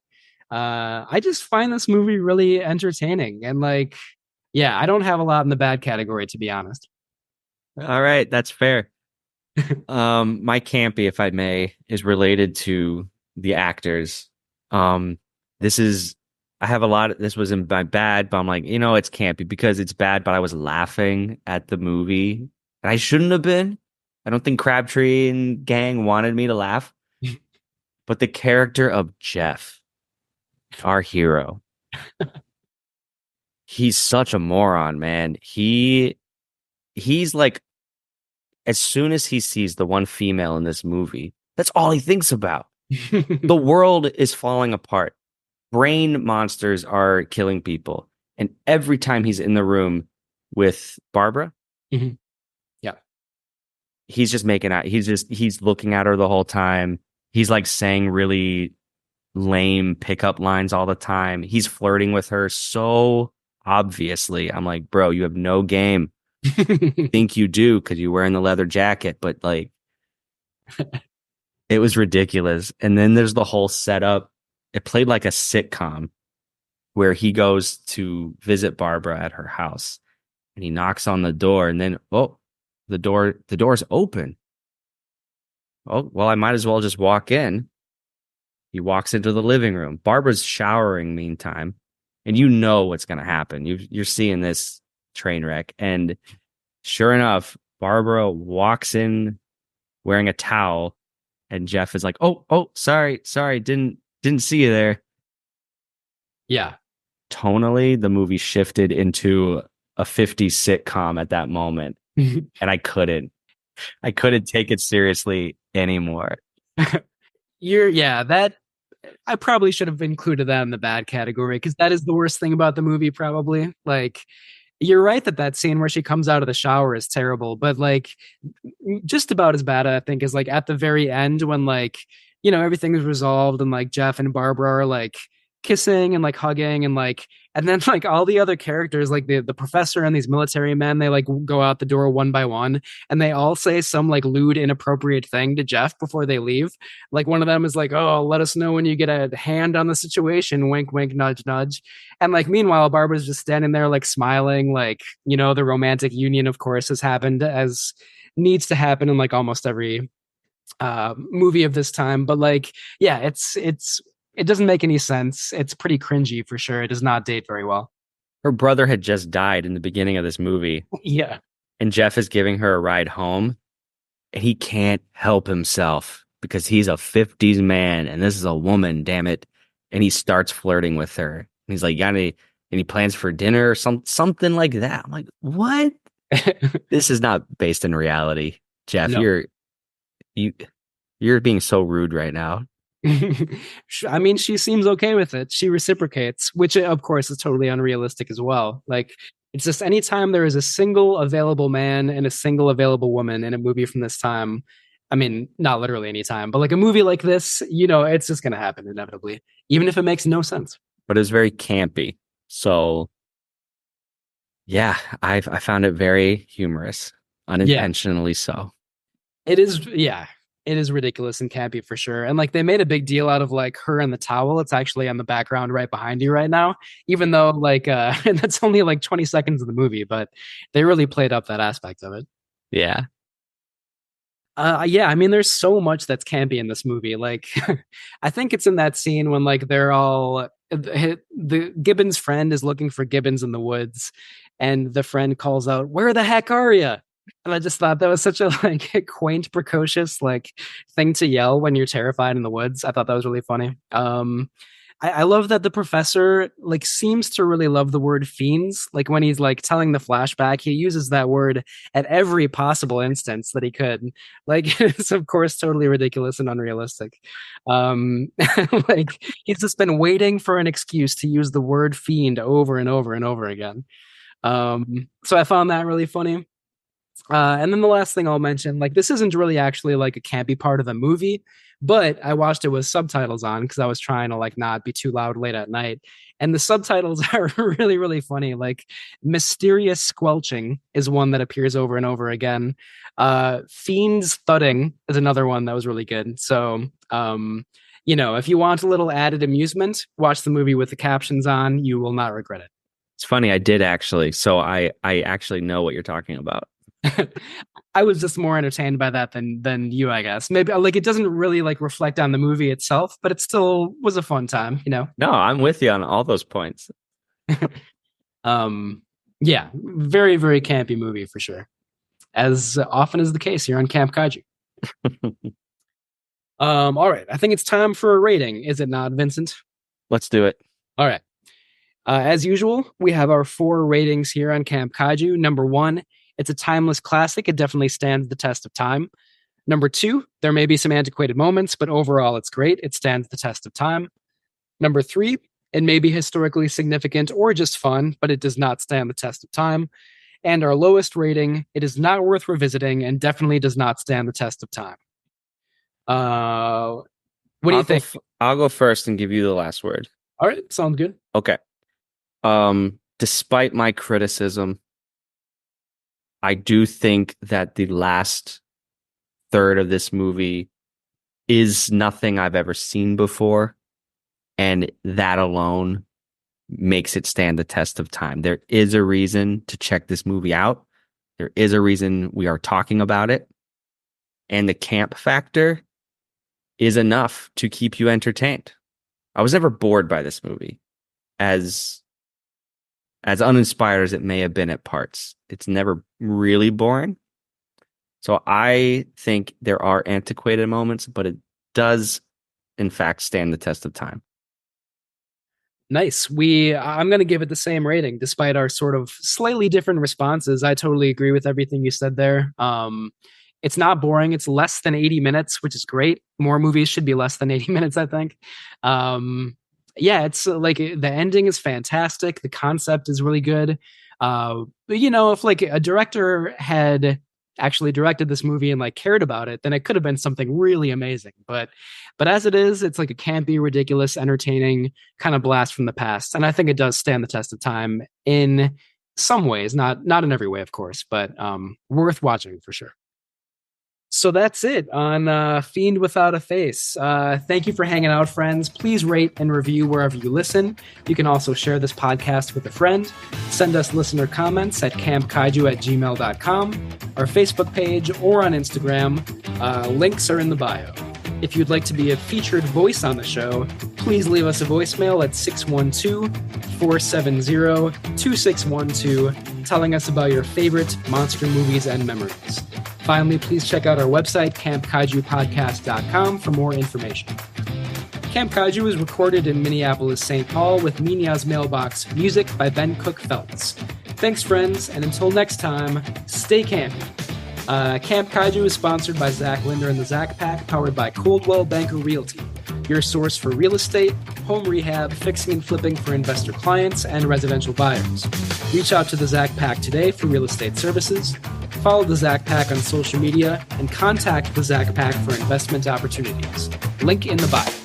B: I just find this movie really entertaining, and like yeah, I don't have a lot in the bad category, to be honest.
A: All right, that's fair. My campy, if I may, is related to the actors. This is I have a lot of this was in my bad, but I'm like, it's campy because it's bad, but I was laughing at the movie. And I shouldn't have been. I don't think Crabtree and gang wanted me to laugh. But the character of Jeff, our hero, he's such a moron, man. He's like, as soon as he sees the one female in this movie, that's all he thinks about. The world is falling apart. Brain monsters are killing people. And every time he's in the room with Barbara,
B: mm-hmm. Yeah,
A: he's just making out. He's looking at her the whole time. He's like saying really lame pickup lines all the time. He's flirting with her so obviously. I'm like, bro, you have no game. Think you do because you're wearing the leather jacket, but like it was ridiculous. And then there's the whole setup. It played like a sitcom where he goes to visit Barbara at her house and he knocks on the door and then the door's open. Oh, well, I might as well just walk in. He walks into the living room. Barbara's showering meantime, and you know what's going to happen. You're seeing this train wreck, and sure enough, Barbara walks in wearing a towel, and Jeff is like, "Oh, sorry, didn't see you there."
B: Yeah,
A: tonally, the movie shifted into a 50s sitcom at that moment, and I couldn't take it seriously anymore.
B: That I probably should have included that in the bad category because that is the worst thing about the movie, probably. Like, you're right that scene where she comes out of the shower is terrible, but like just about as bad, I think, is like at the very end when like, everything is resolved and like Jeff and Barbara are like kissing and like hugging and then like all the other characters, like the professor and these military men, they like go out the door one by one and they all say some like lewd, inappropriate thing to Jeff before they leave. Like one of them is like, "Oh, let us know when you get a hand on the situation, wink, wink, nudge, nudge." And like meanwhile, Barbara's just standing there like smiling, like, the romantic union, of course, has happened as needs to happen in like almost every movie of this time. But like, yeah, it doesn't make any sense. It's pretty cringy for sure. It does not date very well.
A: Her brother had just died in the beginning of this movie.
B: Yeah.
A: And Jeff is giving her a ride home. And he can't help himself because he's a 50s man and this is a woman, damn it. And he starts flirting with her. he's like, got any plans for dinner or something like that. I'm like, what? This is not based in reality. Jeff,
B: No.
A: you're being so rude right now.
B: I mean, she seems okay with it. She reciprocates, which of course is totally unrealistic as well. Like, it's just anytime there is a single available man and a single available woman in a movie from this time, I mean, not literally any time, but like a movie like this, it's just going to happen inevitably, even if it makes no sense.
A: But it was very campy. So, yeah, I found it very humorous, unintentionally so.
B: It is, yeah. It is ridiculous and campy for sure. And like they made a big deal out of like her and the towel. It's actually on the background right behind you right now, even though like and that's only like 20 seconds of the movie, but they really played up that aspect of it.
A: Yeah.
B: Yeah, I mean there's so much that's campy in this movie. Like I think it's in that scene when like they're all the Gibbons friend is looking for Gibbons in the woods and the friend calls out, "Where the heck are you?" And I just thought that was such a like quaint, precocious like thing to yell when you're terrified in the woods. I thought that was really funny. I love that the professor like seems to really love the word fiends. Like when he's like telling the flashback, he uses that word at every possible instance that he could. Like it's of course totally ridiculous and unrealistic. Like he's just been waiting for an excuse to use the word fiend over and over and over again. So I found that really funny. And then the last thing I'll mention, like this isn't really actually like a campy part of the movie, but I watched it with subtitles on because I was trying to like not be too loud late at night. And the subtitles are really, really funny. Like mysterious squelching is one that appears over and over again. Fiend's thudding is another one that was really good. So, if you want a little added amusement, watch the movie with the captions on. You will not regret it.
A: It's funny. I did actually. So I actually know what you're talking about.
B: I was just more entertained by that than you, I guess. Maybe like it doesn't really like reflect on the movie itself, but it still was a fun time,
A: No, I'm with you on all those points.
B: Yeah, very, very campy movie for sure. As often is the case here on Camp Kaiju. All right. I think it's time for a rating, is it not, Vincent?
A: Let's do it.
B: All right. As usual, we have our 4 ratings here on Camp Kaiju. Number 1, it's a timeless classic. It definitely stands the test of time. Number 2, there may be some antiquated moments, but overall it's great. It stands the test of time. Number 3, it may be historically significant or just fun, but it does not stand the test of time. And our lowest rating, it is not worth revisiting and definitely does not stand the test of time. What do you think?
A: I'll go first and give you the last word.
B: All right, sounds good.
A: Okay. Despite my criticism, I do think that the last third of this movie is nothing I've ever seen before, and that alone makes it stand the test of time. There is a reason to check this movie out. There is a reason we are talking about it, and the camp factor is enough to keep you entertained. I was never bored by this movie, as uninspired as it may have been at parts. It's never really boring. So I think there are antiquated moments, but it does, in fact, stand the test of time.
B: Nice. I'm going to give it the same rating, despite our sort of slightly different responses. I totally agree with everything you said there. It's not boring. It's less than 80 minutes, which is great. More movies should be less than 80 minutes, I think. Yeah, it's like the ending is fantastic. The concept is really good. But if like a director had actually directed this movie and like cared about it, then it could have been something really amazing. But as it is, it's like a campy, ridiculous, entertaining kind of blast from the past. And I think it does stand the test of time in some ways, not in every way, of course, but worth watching for sure. So that's it on Fiend Without a Face. Thank you for hanging out, friends. Please rate and review wherever you listen. You can also share this podcast with a friend. Send us listener comments at campkaiju@gmail.com, our Facebook page, or on Instagram. Links are in the bio. If you'd like to be a featured voice on the show, please leave us a voicemail at 612-470-2612, telling us about your favorite monster movies and memories. Finally, please check out our website, campkaijupodcast.com, for more information. Camp Kaiju is recorded in Minneapolis, St. Paul with Minya's Mailbox, music by Ben Cook-Feltz. Thanks, friends, and until next time, stay campy. Camp Kaiju is sponsored by Zach Linder and the Zach Pack, powered by Coldwell Banker Realty, your source for real estate, home rehab, fixing and flipping for investor clients and residential buyers. Reach out to the Zach Pack today for real estate services. Follow the Zach Pack on social media and contact the Zach Pack for investment opportunities. Link in the bio.